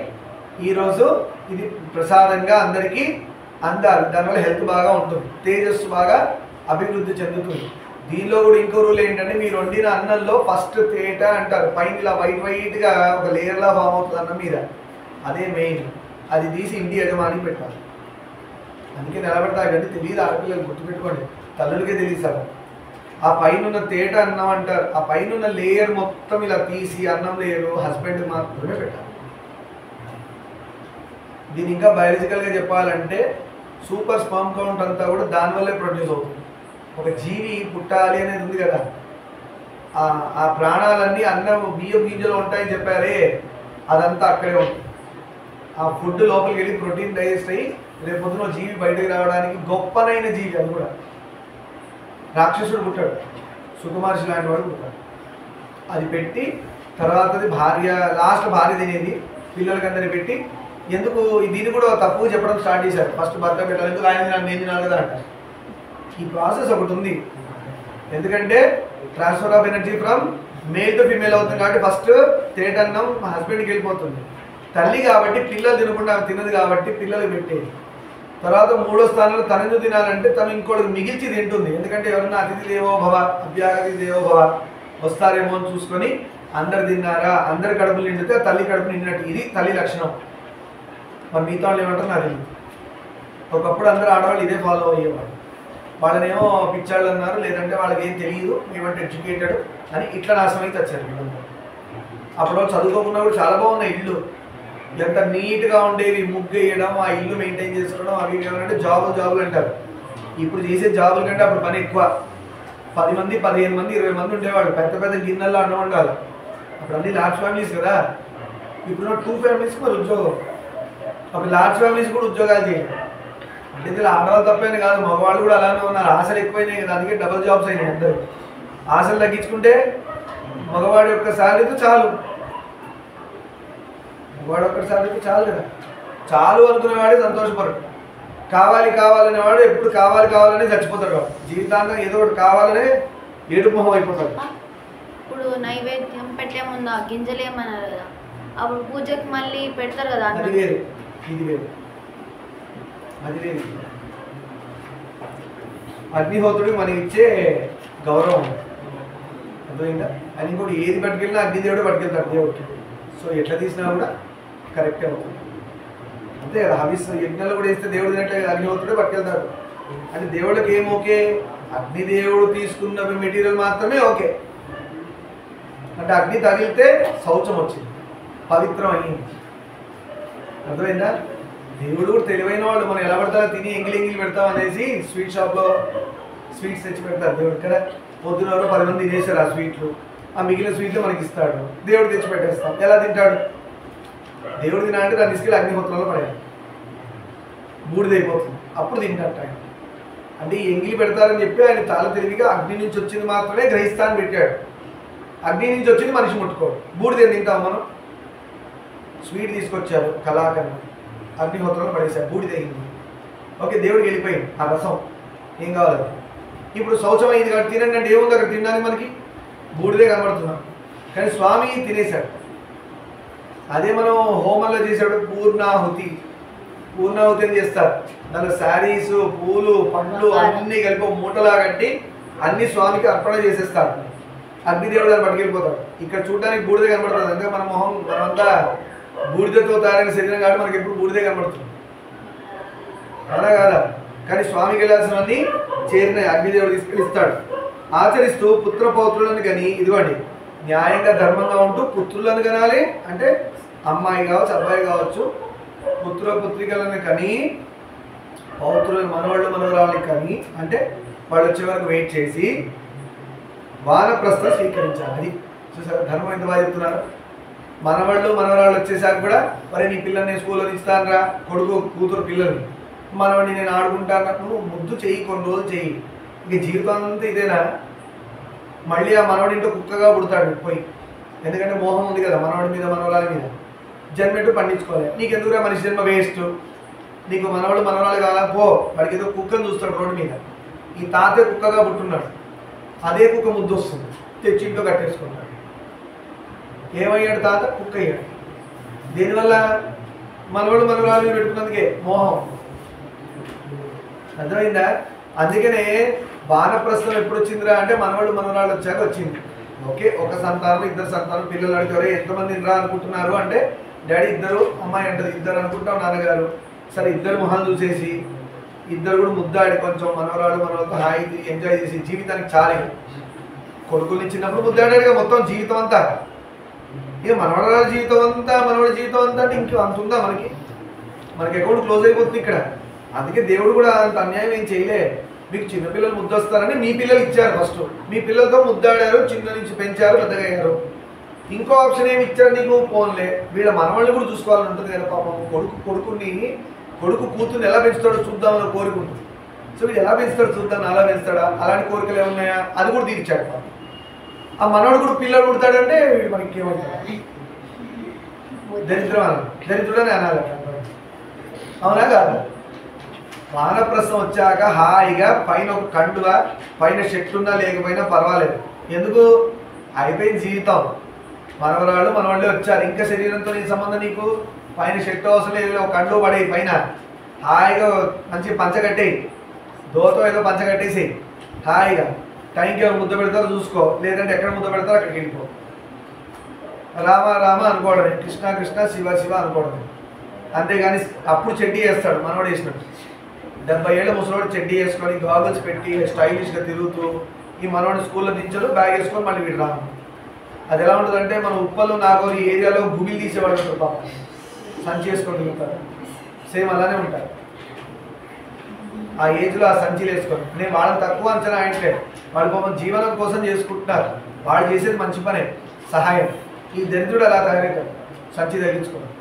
ఈరోజు ఇది ప్రసాదంగా అందరికీ అందాలి. దానివల్ల హెల్త్ బాగా ఉంటుంది, తేజస్సు బాగా అభివృద్ధి చెందుతుంది. దీనిలో కూడా ఇంకో రూల్ ఏంటంటే, మీరు వండిన అన్నంలో ఫస్ట్ తేట అంటారు, పైన ఇలా వైట్గా ఒక లేయర్లా ఫామ్ అవుతుంది అన్నం మీద, అదే మెయిన్. అది తీసి ఇంటి యజమానికి పెట్టాలి. అందుకే నిలబెడతారు కానీ తెలియదు ఆడపిల్లలు, గుర్తుపెట్టుకోండి, తల్లులకే తెలియదు. ఆ పైన ఉన్న తేట అన్నం అంటారు, ఆ పైన ఉన్న లేయర్ మొత్తం ఇలా తీసి అన్నం లేయరు హస్బెండ్ మాత్రమే పెట్టాలి. దీని ఇంకా బయాలజికల్గా చెప్పాలంటే సూపర్ స్పర్మ్ కౌంట్ అంతా కూడా దానివల్లే ప్రొడ్యూస్ అవుతుంది. ఒక జీవి పుట్టాలి అనేది ఉంది కదా, ఆ ప్రాణాలన్నీ అన్నం బియ్యం గింజలు ఉంటాయని చెప్పారే, అదంతా అక్కడే ఉంటుంది. ఆ ఫుడ్ లోపలికి వెళ్ళి ప్రోటీన్ డైజెస్ట్ అయ్యి రేపు పొద్దున జీవి బయటకు రావడానికి గొప్పనైన జీవి. అది కూడా రాక్షసుడు పుట్టాడు, సుకుమార్షి లాంటి వాడు పుట్టాడు. అది పెట్టి తర్వాతది భార్య, లాస్ట్ భార్య తినేది, పిల్లలకి అందరినీ పెట్టి. ఎందుకు దీన్ని కూడా తప్పు చెప్పడం స్టార్ట్ చేశారు, ఫస్ట్ భర్త పెట్టాలి, ఎందుకు ఆయన నేను తినాలి కదా అంట. ఈ ప్రాసెస్ ఒకటి ఉంది, ఎందుకంటే transfer of energy from male to female అవుతుంది కాబట్టి ఫస్ట్ తేటన్నం మా హస్బెండ్కి వెళ్ళిపోతుంది. తల్లి కాబట్టి పిల్లలు తినకుండా తినదు కాబట్టి పిల్లలు పెట్టేది. తర్వాత 3వ స్థానంలో తనను తినాలంటే తను ఇంకోటి మిగిల్చి తింటుంది. ఎందుకంటే ఎవరన్నా అతిథి దేవో భవ అభ్యాగతి దేవో భవ వస్తారేమో అని చూసుకొని అందరు తిన్నారా, అందరి కడుపులు నిండితే తల్లి కడుపు నిండినట్టు. ఇది తల్లి లక్షణం. మరి మిగతా వాళ్ళు ఏమంటారు నాకు తెలియదు. ఒకప్పుడు అందరూ ఆడవాళ్ళు ఇదే ఫాలో అయ్యేవాళ్ళు. వాళ్ళనేమో పిచ్చాళ్ళు అన్నారు, లేదంటే వాళ్ళకి ఏం తెలియదు, మేమంటే ఎడ్యుకేటెడ్ అని ఇట్లా నాశనం అయితే వచ్చారు వీళ్ళందరూ. అప్పుడు చదువుకోకుండా కూడా చాలా బాగున్నాయి ఇల్లు, ఎంత నీట్గా ఉండేవి, ముగ్గు వేయడం, ఆ ఇల్లు మెయింటైన్ చేసుకోవడం, అవి ఏమంటే జాబులు అంటారు. ఇప్పుడు చేసే జాబుల కంటే అప్పుడు పని ఎక్కువ. 10 మంది 15 మంది 20 మంది ఉండేవాళ్ళు, పెద్ద పెద్ద గిన్నెల్లో అన్నం వండాలి. అప్పుడు అన్ని లార్జ్ ఫ్యామిలీస్ కదా. ఇప్పుడు 2 ఫ్యామిలీస్కి మరి ఉద్యోగం, అప్పుడు లార్జ్ ఫ్యామిలీస్ కూడా ఉద్యోగాలు చేయాలి. అంటే ఇందులో ఆడవాళ్ళు తప్పైనా కాదు, మగవాళ్ళు కూడా అలానే ఉన్నారు. ఆశలు ఎక్కువైనాయి కదా, అందుకే డబుల్ జాబ్స్ అయినాయి అందరూ. ఆశలు తగ్గించుకుంటే మగవాడి యొక్క శాలరీతో చాలు, మగవాడు ఒక్కటి శాలరీతో చాలు కదా. చాలు అనుకునేవాడే సంతోషపడడు. కావాలి కావాలనేవాడు ఎప్పుడు కావాలి కావాలనే చచ్చిపోతాడు. జీవితాంతం ఏదో ఒకటి కావాలనే ఏడుపు మొహం అయిపోతాడు. ఇప్పుడు నైవేద్యం పెట్టే ముందు ఆ గింజలు ఏమన్నారు కదా, అప్పుడు పూజకి మళ్ళీ పెడతారు కదా, అది వేరు, ఇది వేరు, అది వేరు. అగ్నిహోత్రుడికి మనం ఇచ్చే గౌరవం అర్థమైందా? అని ఇంకోటి ఏది పట్టుకెళ్ళినా అగ్నిదేవుడు పట్టుకెళ్తాడు దేవుడికి. సో ఎట్లా తీసినా కూడా కరెక్టే అవుతుంది. అంతే కదా, హవిస్ యజ్ఞాలు కూడా వేస్తే దేవుడు తినట్లే అగ్నిహోత్రుడే పట్టుకెళ్తాడు. అంటే దేవుడికి ఏం ఓకే, అగ్నిదేవుడు తీసుకున్న మెటీరియల్ మాత్రమే ఓకే. అంటే అగ్ని తగిలితే శౌచం వచ్చింది, పవిత్రం అయ్యింది. అర్థమైందా? దేవుడు కూడా తెలివైన వాళ్ళు. మనం ఎలా పడతారో తిని ఎంగిలి పెడతాం అనేసి స్వీట్ షాప్లో స్వీట్స్ తెచ్చి పెడతారు దేవుడు. ఇక్కడ పొద్దున 10 మంది తినేశారు ఆ స్వీట్లు, ఆ మిగిలిన స్వీట్లు మనకి ఇస్తాడు. దేవుడు తెచ్చి పెట్టేస్తాం. ఎలా తింటాడు? దేవుడు తినా అంటే దాన్ని తీసుకెళ్ళి అగ్నిహోత్రంలో పడేయాలి, బూడిదైపోతుంది, అప్పుడు తింటాడు ఆయన. అంటే ఈ ఎంగిలి పెడతారని చెప్పి ఆయన చాలా తెలివిగా అగ్ని నుంచి వచ్చింది మాత్రమే గ్రహిస్తాను పెట్టాడు. అగ్ని నుంచి వచ్చింది మనిషి ముట్టుకోడు. బూడిద తింటాం మనం. స్వీట్ తీసుకొచ్చారు కళాకరణ, అగ్నిహోత్రంలో పడేశారు, బూడిద అయింది. ఓకే, దేవుడికి వెళ్ళిపోయింది ఆ రసం, ఏం కావాలి. ఇప్పుడు శౌచం అయింది కాబట్టి తినండి అంటే ఏముంది అక్కడ తినడానికి? మనకి బూడిదే కనబడుతున్నాం. కానీ స్వామి తినేశాడు. అదే మనం హోమంలో చేసాడు పూర్ణాహుతి. పూర్ణాహుతి అని చేస్తారు. దానిలో శారీస్, పూలు, పండ్లు అన్నీ కలిపి మూటలా కట్టి అన్ని స్వామికి అర్పణ చేసేస్తారు. అగ్నిదేవుడు దాన్ని పట్టుకెళ్ళిపోతాడు. ఇక్కడ చూడడానికి బూడిదే కనబడుతుంది. అంటే మన మొహం మనమంతా బూడిదతో తయారైన శరీరం కాబట్టి మనకి ఎప్పుడు బూడిదే కనబడుతుంది, అలా కాదా? కానీ స్వామికి వెళ్ళాల్సినవన్నీ చేరినాయి, అగ్నిదేవుడు తీసుకెళ్ళిస్తాడు. ఆచరిస్తూ పుత్ర పౌత్రులను కని, ఇదిగోండి న్యాయంగా ధర్మంగా ఉంటూ పుత్రులను కనాలి. అంటే అమ్మాయి కావచ్చు, అబ్బాయి కావచ్చు, పుత్ర పుత్రికలను కని, పౌత్రులను మనవాళ్ళు మనవరాలని కని, అంటే వాళ్ళు వచ్చే వరకు వెయిట్ చేసి వానప్రస్థం స్వీకరించాలి. అది చూసారా ధర్మం ఎంత బాగా చెప్తున్నారు. మనవాళ్ళు మనవరాళ్ళు వచ్చేసాక కూడా, మరి నీ పిల్లల్ని నేను స్కూల్లో ఇస్తానరా, కొడుకు కూతురు పిల్లల్ని, మనవాడిని నేను ఆడుకుంటాను, నువ్వు ముద్దు చెయ్యి, కొన్ని రోజులు చెయ్యి, ఇంక జీవితం అంతా ఇదేనా? మళ్ళీ ఆ మనవాడి ఇంట్లో కుక్కగా పుడతాడు పోయి. ఎందుకంటే మోహం ఉంది కదా మనవాడి మీద మనవరాల మీద. జన్మెట్టు పండించుకోవాలి. నీకు ఎందుకురా మనిషి జన్మ వేస్ట్, నీకు మనవాడు మనవరాలు కాదా పో. వాడికి ఏదో కుక్కను చూస్తాడు రోడ్డు మీద. ఈ తాతే కుక్కగా పుట్టున్నాడు, అదే కుక్క ముద్దు వస్తుంది, తెచ్చి ఇంట్లో కట్టేసుకుంటాడు. ఏమయ్యాడు తాత? కుక్క అయ్యాడు. దీనివల్ల మనవాడు మనవరాలు పెట్టుకున్నందుకే మోహం. అర్థమైందా? అందుకనే వానప్రస్థం ఎప్పుడు వచ్చిందిరా అంటే మనవాళ్ళు మనవరాళ్ళు వచ్చాక వచ్చింది. ఓకే, ఒక సంతానం, 2 సంతానం, పిల్లలు అడిగారు ఎంతమంది రా అనుకుంటున్నారు అంటే డాడీ 2, అమ్మాయి అంటది 2 అనుకుంటాం నాన్నగారు. సరే 2 మొహాలు చూసేసి 2 కూడా ముద్దాడి కొంచెం మనవరాడు మనవలతో హాయి ఎంజాయ్ చేసి జీవితానికి చాలే. కొడుకుని చిన్నప్పుడు ముద్దాడాడుగా మొత్తం జీవితం అంతా. ఇక మనవరాల జీవితం అంతా, మనవాడి జీవితం అంతా అంటే ఇంక అంత ఉందా మనకి? మనకి అకౌంట్ క్లోజ్ అయిపోతుంది ఇక్కడ. అందుకే దేవుడు కూడా అంత అన్యాయం ఏం చేయలే. మీకు చిన్నపిల్లలు ముద్దు వస్తారని మీ పిల్లలు ఇచ్చారు. ఫస్ట్ మీ పిల్లలతో ముద్దాడారు, చిన్న నుంచి పెంచారు, పెద్దగా అయ్యారు. ఇంకో ఆప్షన్ ఏమి ఇచ్చారు నీకు? ఫోన్లే. వీళ్ళ మనవాళ్ళని కూడా చూసుకోవాలని ఉంటుంది కదా పాపం. కొడుకు కూతుర్ని ఎలా పెంచుతాడో చూద్దామని కోరిక ఉంటుంది. సో వీడు ఎలా పెంచుతాడు చూద్దాం, అలా పెంచుతాడా? అలాంటి కోరికలు ఏమున్నాయా? అది కూడా తీర్చాడు పాపం. ఆ మనవాడు కూడా పిల్లలు పుడతాడంటే వీడు మనకి ఏమవుతాడు? దరిద్రుడని అనాలి. అవునా కాదు? వానప్రస్థం వచ్చాక హాయిగా పైన ఒక కండువ, పైన షర్ట్ ఉన్నా లేకపోయినా పర్వాలేదు. ఎందుకు? అయిపోయింది జీవితం. మనవరాళ్ళు మనవాళ్ళే వచ్చారు, ఇంకా శరీరంతో నీ సంబంధం నీకు. పైన షర్ట్ అవసరం లేదు, ఒక కండువ పడేయి, పైన హాయిగా మంచి పంచ కట్టేయి, దోతో ఏదో పంచ కట్టేసేయి హాయిగా. టైంకి ఎవరు ముద్ద పెడతారో చూసుకో, లేదంటే ఎక్కడ ముద్ద పెడతారో అక్కడికి వెళ్ళిపో. రామ రామ అనుకోవడమే, కృష్ణ కృష్ణ శివ శివ అనుకోవడమే. అంతేగాని అప్పుడు చెడ్డీ వేస్తాడు మనవాడు వేసినట్టు. 70 ఏళ్ళ ముసలోడు చెడ్డీ వేసుకొని గాగుల్స్ పెట్టి స్టైలిష్గా తిరుగుతూ ఈ మనవాడు స్కూల్లో దించడు, బ్యాగ్ వేసుకొని మళ్ళీ వీడు రాము. అది ఎలా ఉంటుందంటే మన ఉప్పలు నాగోలు ఏరియాలో గుబిలు తీసేవాడు ఉంటారు పాప, సంచి వేసుకొని తిరుగుతారు. సేమ్ అలానే ఉంటారు ఆ ఏజ్లో. ఆ సంచిలు వేసుకొని నేను వాళ్ళని తక్కువ అంచనా అంటే వాళ్ళు పాపం జీవనం కోసం చేసుకుంటున్నారు. వాళ్ళు చేసేది మంచి పనే, సహాయం. ఈ దరిద్రుడు అలా తయారవుతాడు, సంచి తగిలించుకోవడం.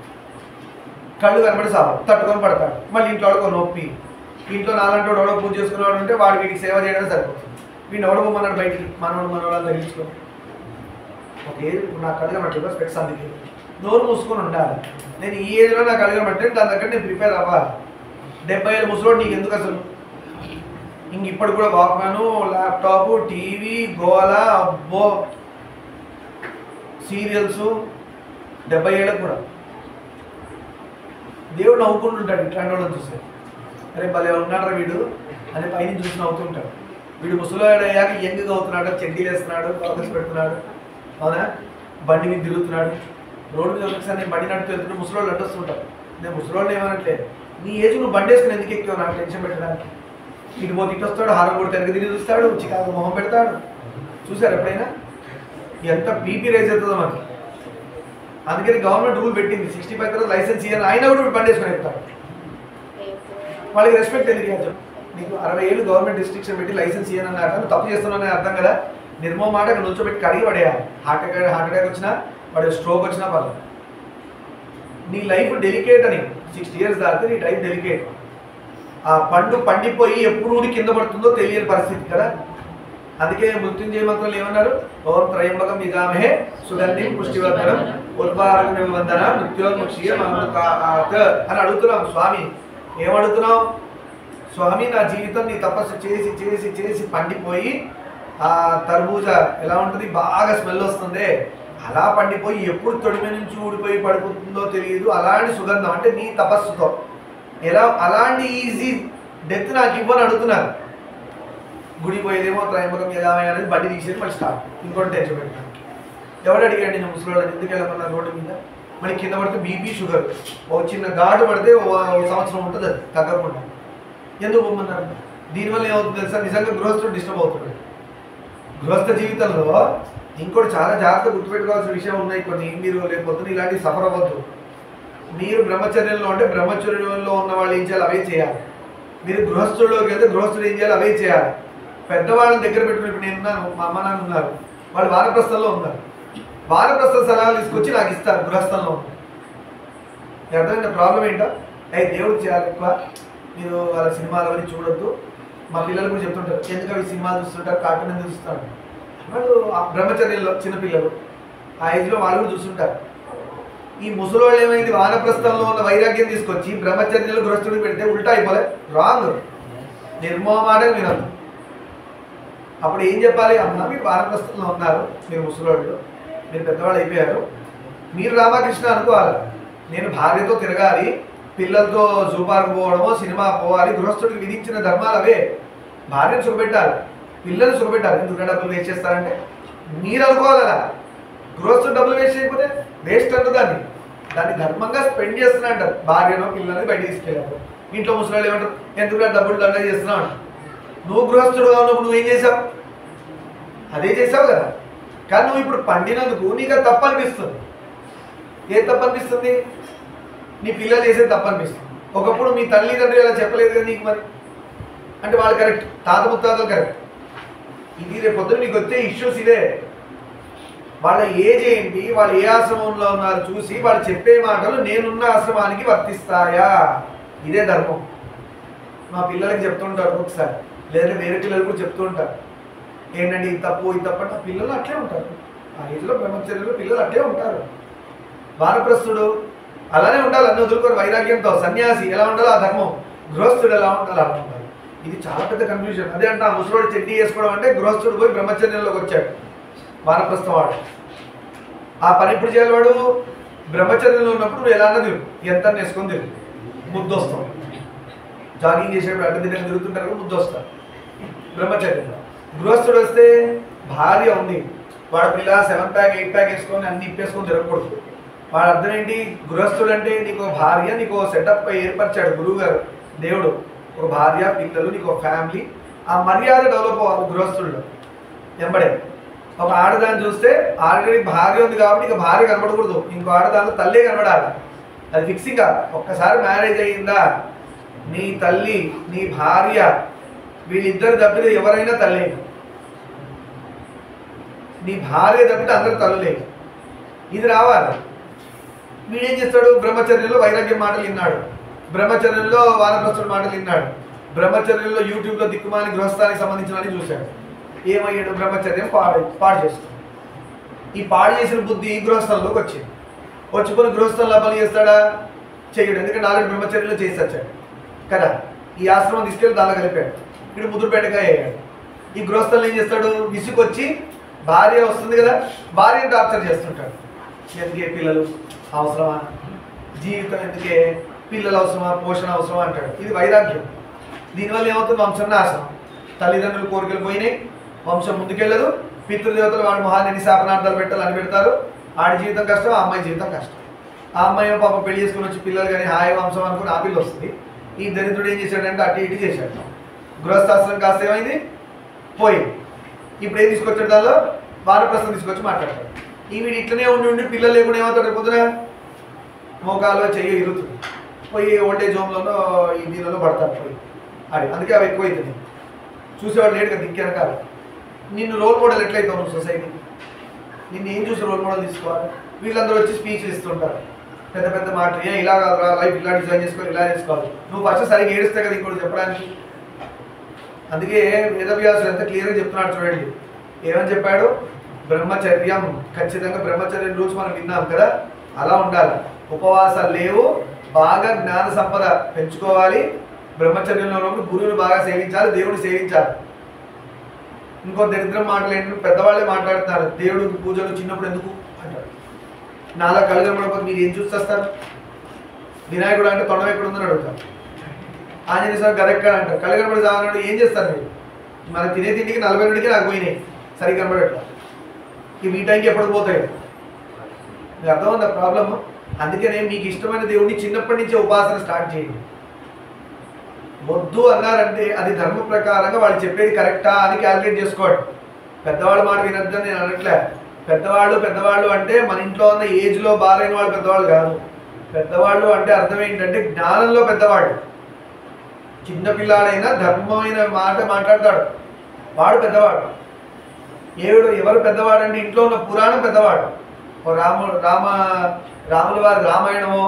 కళ్ళు కనబడి సాగు తట్టుకొని పడతాడు. మళ్ళీ ఇంట్లో వాడుకో నొప్పి. ఇంట్లో నాలంటి వాడు ఎవడో పూజ చేసుకునేవాడు ఉంటే వాడు వీడికి సేవ చేయడం సరిపోతుంది. వీడిని ఎవడమన్నాడు బయటికి మనవాళ్ళు తగిలించుకోవడం. ఓకే, ఇప్పుడు నాకు కళ్ళు కనబడలేదు స్పెట్స్ అందుకే నోరు మూసుకొని ఉండాలి. నేను ఈ ఏజ్లో నాకు అడగబట్టే దాని దగ్గర నేను ప్రిపేర్ అవ్వాలి. 70 ఏళ్ళ ముసలోడు నీకు ఎందుకు అసలు? ఇంక ఇప్పుడు కూడా వాక్మ్యాను, ల్యాప్టాప్, టీవీ, గోల, అబ్బో సీరియల్స్. 70 ఏళ్ళకు కూడా దేవుడు నవ్వుకుంటుంటాడు ఇట్లాంటి వాళ్ళని చూస్తే. అరే భలే ఉన్నాడు వీడు అని పైన చూసి నవ్వుతుంటాడు. వీడు ముసలాడు అయ్యాక యంగ్గా అవుతున్నాడు, చెడ్డీలు వేస్తున్నాడు, ఫోకస్ పెడుతున్నాడు, అవునా, బండి మీద తిరుగుతున్నాడు. రోడ్డు మీద ఒకసారి నేను బండి నడుపు వెళ్తుంటే ముసలోళ్ళు అడ్డొస్తుంటారు. నేను ముసలోళ్ళు ఏమనట్లేదు, నీ ఏజ్ నువ్వు బండి వేసుకుని ఎందుకు ఎక్కువ నాకు టెన్షన్ పెట్టడానికి. ఇటు పోతే ఇటు వస్తాడు, హారం కూడా తిరిగి తిరిగి చూస్తాడు, చికాకు మొహం పెడతాడు. చూసారు ఎప్పుడైనా? ఎంత బీపీ రైజ్ అవుతుందో మనకి. అందుకని గవర్నమెంట్ రూల్ పెట్టింది 65 తర్వాత లైసెన్స్ ఇవ్వాలి, అయినా కూడా బండి వేసుకొని వెళ్తాడు. వాళ్ళకి రెస్పెక్ట్ ఎందుకు ఇవ్వచ్చు? నీకు 60 ఏళ్ళు గవర్నమెంట్ రిస్ట్రిక్షన్ పెట్టి లైసెన్స్ ఇవ్వనన్నాక నువ్వు తప్పు చేస్తున్నానని అర్థం కదా. నిర్మో మాట నిల్చోబెట్టి కడిగి పడేయాలి. హార్ట్ అటాక్ వచ్చినా వాడు స్ట్రోక్ వచ్చినా పర్లేదు. నీ లైఫ్ డెలికేట్ అని 60 ఇయర్స్ దాటితే నీ లైఫ్ డెలికేట్. ఆ పండు పండిపోయి ఎప్పుడు కింద పడుతుందో తెలియని పరిస్థితి కదా. అందుకే మృత్యుంజయ మంత్రులు ఏమన్నారు? ఓం త్రయంబకం యజామహే సుగంధిం పుష్టివర్ధనం ఉర్వారుకమివ వందన మృత్యోర్ముక్షీయం అమృతాత్ అని అడుగుతున్నాం. స్వామి ఏమడుగుతున్నావు? స్వామి నా జీవితం నీ తపస్సు చేసి చేసి చేసి పండిపోయి ఆ తర్బూజా ఎలా ఉంటుంది, బాగా స్మెల్ వస్తుంది, అలా పండిపోయి ఎప్పుడు తొడిమి నుంచి ఊడిపోయి పడిపోతుందో తెలియదు. అలాంటి సుగంధం అంటే నీ తపస్సుతో ఎలా, అలాంటి ఈజీ డెత్ నాకు ఇవ్వని అడుగుతున్నారు. గుడి పోయేదేమో త్రయంబకం యజామహే అనేది బండి తీసేది మళ్ళీ స్టార్ట్, ఇంకోటి టెన్షన్ పెట్టాను. ఎవడు అడిగాడు నేను ముసలోళ్ళని ఎందుకు వెళ్ళమన్నా రోడ్డు మీద? మళ్ళీ కింద పడితే బీపీ షుగర్ ఒక చిన్న ఘాటు పడితే ఓ సంవత్సరం ఉంటుంది, అది తగ్గకుండా. ఎందుకు పొమ్మన్నారు? దీనివల్ల ఏమవుతుంది తెలుసా? నిజంగా గృహస్థుడు డిస్టర్బ్ అవుతున్నాడు. గృహస్థ జీవితంలో ఇంకోటి చాలా జాగ్రత్త గుర్తుపెట్టుకోవాల్సిన విషయం ఉన్నాయి కొన్ని. మీరు రేపు ఇలాంటి సఫర్ అవ్వద్దు. మీరు బ్రహ్మచర్యంలో అంటే బ్రహ్మచర్యంలో ఉన్న వాళ్ళు ఏం చేయాలి అవే చేయాలి. మీరు గృహస్థుల్లోకి వెళ్తే గృహస్థుడు ఏం చేయాలి అవే చేయాలి. పెద్దవాళ్ళని దగ్గర పెట్టుకుని ఇప్పుడు నేను ఉన్నాను, మా అమ్మ నాన్న ఉన్నారు, వాళ్ళు వానప్రస్థంలో ఉన్నారు. వానప్రస్థ సలహాలు తీసుకొచ్చి నాకు ఇస్తారు గృహస్థంలో ఉన్నారు. అర్థమైంది ప్రాబ్లం ఏంటో? అయ్యి దేవుడు చేయాలి ఎక్కువ, మీరు వాళ్ళ సినిమాలు అవన్నీ చూడొద్దు. మా పిల్లలు కూడా చెప్తుంటారు ఎందుకు అవి సినిమాలు చూస్తుంటారు, కార్టూన్ ఎందుకు చూస్తారు. వాళ్ళు బ్రహ్మచర్యంలో చిన్నపిల్లలు ఆ ఏజ్లో వాళ్ళు కూడా చూస్తుంటారు. ఈ ముసలోళ్ళు ఏమైంది, వానప్రస్థంలో ఉన్న వైరాగ్యం తీసుకొచ్చి బ్రహ్మచర్యంలో గృహస్థుడికి పెడితే ఉల్టా అయిపోలే, రాంగ్. నిర్మోహమాటం వినద్దు. అప్పుడు ఏం చెప్పాలి? అమ్మ మీరు వానప్రస్థంలో ఉన్నారు, మీరు ముసలోళ్ళు, మీరు పెద్దవాళ్ళు అయిపోయారు, మీరు రామకృష్ణ అనుకోవాలి. నేను భార్యతో తిరగాలి, పిల్లలతో జూ పార్క్ పోవడమో సినిమా పోవాలి. గృహస్థుడికి విధించిన ధర్మాలు అవే. భార్యను సుఖపెట్టాలి, పిల్లలు సుఖపెట్టాలి. ఎందుకంటే డబ్బులు వేస్ట్ చేస్తారంటే మీరు అనుకోవాలి కదా. గృహస్థుడు డబ్బులు వేస్ట్ చేయకపోతే వేస్ట్ అంటారు దాన్ని. దాన్ని ధర్మంగా స్పెండ్ చేస్తున్నా అంటారు. భార్యనో పిల్లల్ని బయట తీసుకెళ్ళారు. ఇంట్లో ముసలి ఏమంటారు, ఎందుకంటే డబ్బులు దండ చేస్తున్నావు అంట. నువ్వు గృహస్థుడుగా ఉన్నప్పుడు నువ్వేం చేసావు? అదే చేసావు కదా. కానీ నువ్వు ఇప్పుడు పండినందుకు నీకు అది తప్పు అనిపిస్తుంది. ఏ తప్పు అనిపిస్తుంది? నీ పిల్లలు చేసేది తప్పు అనిపిస్తుంది. ఒకప్పుడు మీ తల్లిదండ్రులు ఇలా చెప్పలేదు కదా నీకు, మరి అంటే వాళ్ళు కరెక్ట్, తాత ముత్తాతలు కరెక్ట్. ఇది రేపు పొద్దున నీకు వచ్చే ఇష్యూస్ ఇదే. వాళ్ళ ఏజ్ ఏంటి, వాళ్ళు ఏ ఆశ్రమంలో ఉన్నారు చూసి వాళ్ళు చెప్పే మాటలు నేనున్న ఆశ్రమానికి వర్తిస్తాయా? ఇదే ధర్మం. మా పిల్లలకి చెప్తుంటారు ఒకసారి, లేదా వేరే పిల్లలు కూడా చెప్తూ ఉంటారు ఏంటంటే ఇది తప్పు ఇది తప్పు అంటే. పిల్లలు అట్లే ఉంటారు. ఆ ఏజ్లో బ్రహ్మచర్యంలో పిల్లలు అట్లే ఉంటారు. వానప్రస్థుడు అలానే ఉండాలి, అన్ని వదులుకొని వైరాగ్యంతో. సన్యాసి ఎలా ఉండాలో ఆ ధర్మం, గృహస్థుడు ఎలా ఉండాలో అలా ఉండాలి. ఇది చాలా పెద్ద కన్ఫ్యూజన్. అదే అంటే ఆ ముసలోడు చెడ్డీ వేసుకోవడం అంటే గృహస్థుడు పోయి బ్రహ్మచర్యంలోకి వచ్చాడు, వానప్రస్థం వాడు. ఆ పని ఎప్పుడు చేయాలి? వాడు బ్రహ్మచర్యంలో ఉన్నప్పుడు నువ్వు ఎలా అన్నది ఎంత వేసుకొని తిరుగు, ముద్దు వస్తాం. జాగింగ్ చేసేటప్పుడు అడ్డ దిగ్గర తిరుగుతుంటారు కదా, ముద్దు వస్తారు బ్రహ్మచర్యంలో. గృహస్థుడు వస్తే భార్య ఉంది, వాడు పిల్ల 7 ప్యాక్ 8 ప్యాక్ వేసుకొని అన్ని ఇప్పేసుకొని తిరగకూడదు. వాడు అర్థం ఏంటి? గృహస్థుడు అంటే నీకు భార్య, నీకు సెటప్ ఏర్పరిచాడు గురువు గారు, దేవుడు. ఒక భార్య, పిల్లలు, నీకు ఒక ఫ్యామిలీ. ఆ మర్యాద డెవలప్ అవ్వాలి గృహస్థుల్లో. ఎంబడే ఒక ఆడదాన్ని చూస్తే ఆల్రెడీ భార్య ఉంది కాబట్టి ఇక భార్య కనబడకూడదు, ఇంకో ఆడదానిలో తల్లే కనబడాలి. అది ఫిక్సింగ్గా. ఒక్కసారి మ్యారేజ్ అయ్యిందా నీ తల్లి నీ భార్య వీళ్ళిద్దరు తప్పితే ఎవరైనా తల్లే. నీ భార్య తప్పితే అందరు తల్లులే. ఇది రావాలి. వీడేం చేస్తాడు? బ్రహ్మచర్యంలో వైరాగ్యం మాటలు విన్నాడు, బ్రహ్మచర్యంలో వానప్రస్థుడు మాటలు విన్నాడు, బ్రహ్మచర్యంలో యూట్యూబ్లో దిక్కుమాలి గృహస్థానికి సంబంధించిన చూశాడు. ఏమయ్యాడు? బ్రహ్మచర్యం పాడు చేస్తాడు. ఈ పాడు చేసిన బుద్ధి గృహస్థంలోకి వచ్చింది. వచ్చిపోయి గృహస్థంలో పని చేస్తాడా? చెయ్యడు. ఎందుకంటే నాలుగు బ్రహ్మచర్యంలో చేసి వచ్చాడు కదా. ఈ ఆశ్రమం తీసుకెళ్ళి దానిలో కలిపాడు. ఇప్పుడు ముద్దుపేటగా అయ్యాడు. ఈ గృహస్థంలో ఏం చేస్తాడు? విసుకొచ్చి భార్య వస్తుంది కదా, భార్యను టార్చర్ చేస్తుంటాడు. ఎందుకే పిల్లలు అవసరమా, జీవితం ఎందుకే, పిల్లలు అవసరమా, పోషణ అవసరమా అంటాడు. ఇది వైరాగ్యం. దీనివల్ల ఏమవుతుంది? వంశం నాశనం. తల్లిదండ్రులు కోరికలు పోయినాయి, వంశం ముందుకెళ్ళదు. పితృదేవతలు వాడి మొహాన్ని ఎన్ని శాపనార్థాలు పెట్టాలని పెడతారు. ఆడి జీవితం కష్టం, ఆ అమ్మాయి జీవితం కష్టం. ఆ అమ్మాయి పాప పెళ్లి చేసుకుని వచ్చి పిల్లలు కానీ హాయి వంశం అనుకుని ఆ పిల్ల వస్తుంది. ఈ దరిద్రుడు ఏం చేశాడంటే అటు ఇటు చేశాడు. గృహస్థాశ్రమం కాస్త ఏమైంది? పోయింది. ఇప్పుడు ఏం తీసుకొచ్చాడు? దానిలో వానప్రస్థం తీసుకొచ్చి మాట్లాడతాడు. ఈ వీడు ఇట్లనే ఉండి పిల్లలు లేకుండా ఏమవుతాడు? పొద్దున మోకాలో చెయ్యి ఇరుగుతుంది, పోయి ఓల్డేజ్ హోమ్లోనో ఈ దీనిలో పడతాడు పోయి అది. అందుకే అవి ఎక్కువైతుంది. చూసేవాడు లేడు కదా దిక్కెనకాల. నిన్ను రోల్ మోడల్ ఎట్లయితావు నువ్వు సొసైటీకి? నిన్ను ఏం చూసి రోల్ మోడల్ తీసుకోవాలి? వీళ్ళందరూ వచ్చి స్పీచ్లు ఇస్తుంటారు, పెద్ద పెద్ద మాటలు. ఇలా కాదు, లైఫ్ ఇలా డిజైన్ చేసుకోవాలి, ఇలా చేసుకోవాలి. నువ్వు ఫస్ట్ సరిగ్గా ఏడిస్తే కదా ఇంకోటి చెప్పడానికి. అందుకే వేదవ్యాసుడు ఎంత క్లియర్గా చెప్తున్నాడు చూడండి. ఏమని చెప్పాడు? బ్రహ్మచర్యం, ఖచ్చితంగా బ్రహ్మచర్యం రూల్స్ మనం విన్నాం కదా, అలా ఉండాలి. ఉపవాసాలు లేవు, బాగా జ్ఞాన సంపద పెంచుకోవాలి. బ్రహ్మచర్యంలో గురువుని బాగా సేవించాలి, దేవుడిని సేవించాలి. ఇంకో దరిద్రం మాటలు ఏంటంటే పెద్దవాళ్ళే మాట్లాడుతున్నారు, దేవుడికి పూజలు చిన్నప్పుడు ఎందుకు అంటారు. నాలా కలగడకపోతే మీరు ఏం చూస్తారు? వినాయకుడు అంటే తొండం ఎక్కడ ఉందని అడుగుతారు. ఆంజనేయ స్వామి గద ఎక్కడ అంటారు. కలగడపడి సాగనాడు ఏం చేస్తారు మీరు? మన తినే తిండికి 40 నుండికి నాకు పోయినాయి, సరిగ్గా కనబడట్లా. ఈ టైంకి ఎప్పుడు పోతాయి? మీకు అర్థమైందా ప్రాబ్లమ్? అందుకనే మీకు ఇష్టమైన దేవుడిని చిన్నప్పటి నుంచే ఉపాసన స్టార్ట్ చేయండి. వద్దు అన్నారంటే అది ధర్మ ప్రకారంగా వాళ్ళు చెప్పేది కరెక్టా అని క్యాలిక్యులేట్ చేసుకోండి. పెద్దవాళ్ళ మాట వినొద్దని నేను అనట్లే. పెద్దవాళ్ళు అంటే మన ఇంట్లో ఉన్న ఏజ్లో బాలైన వాళ్ళు పెద్దవాళ్ళు కాదు. పెద్దవాళ్ళు అంటే అర్థం ఏంటంటే జ్ఞానంలో పెద్దవాళ్ళు. చిన్నపిల్లాడైనా ధర్మమైన మాట మాట్లాడతాడు, వాడు పెద్దవాడు. ఎవరు పెద్దవాడు అంటే ఇంట్లో ఉన్న పురాణం పెద్దవాడు. రాముల వారి రామాయణమో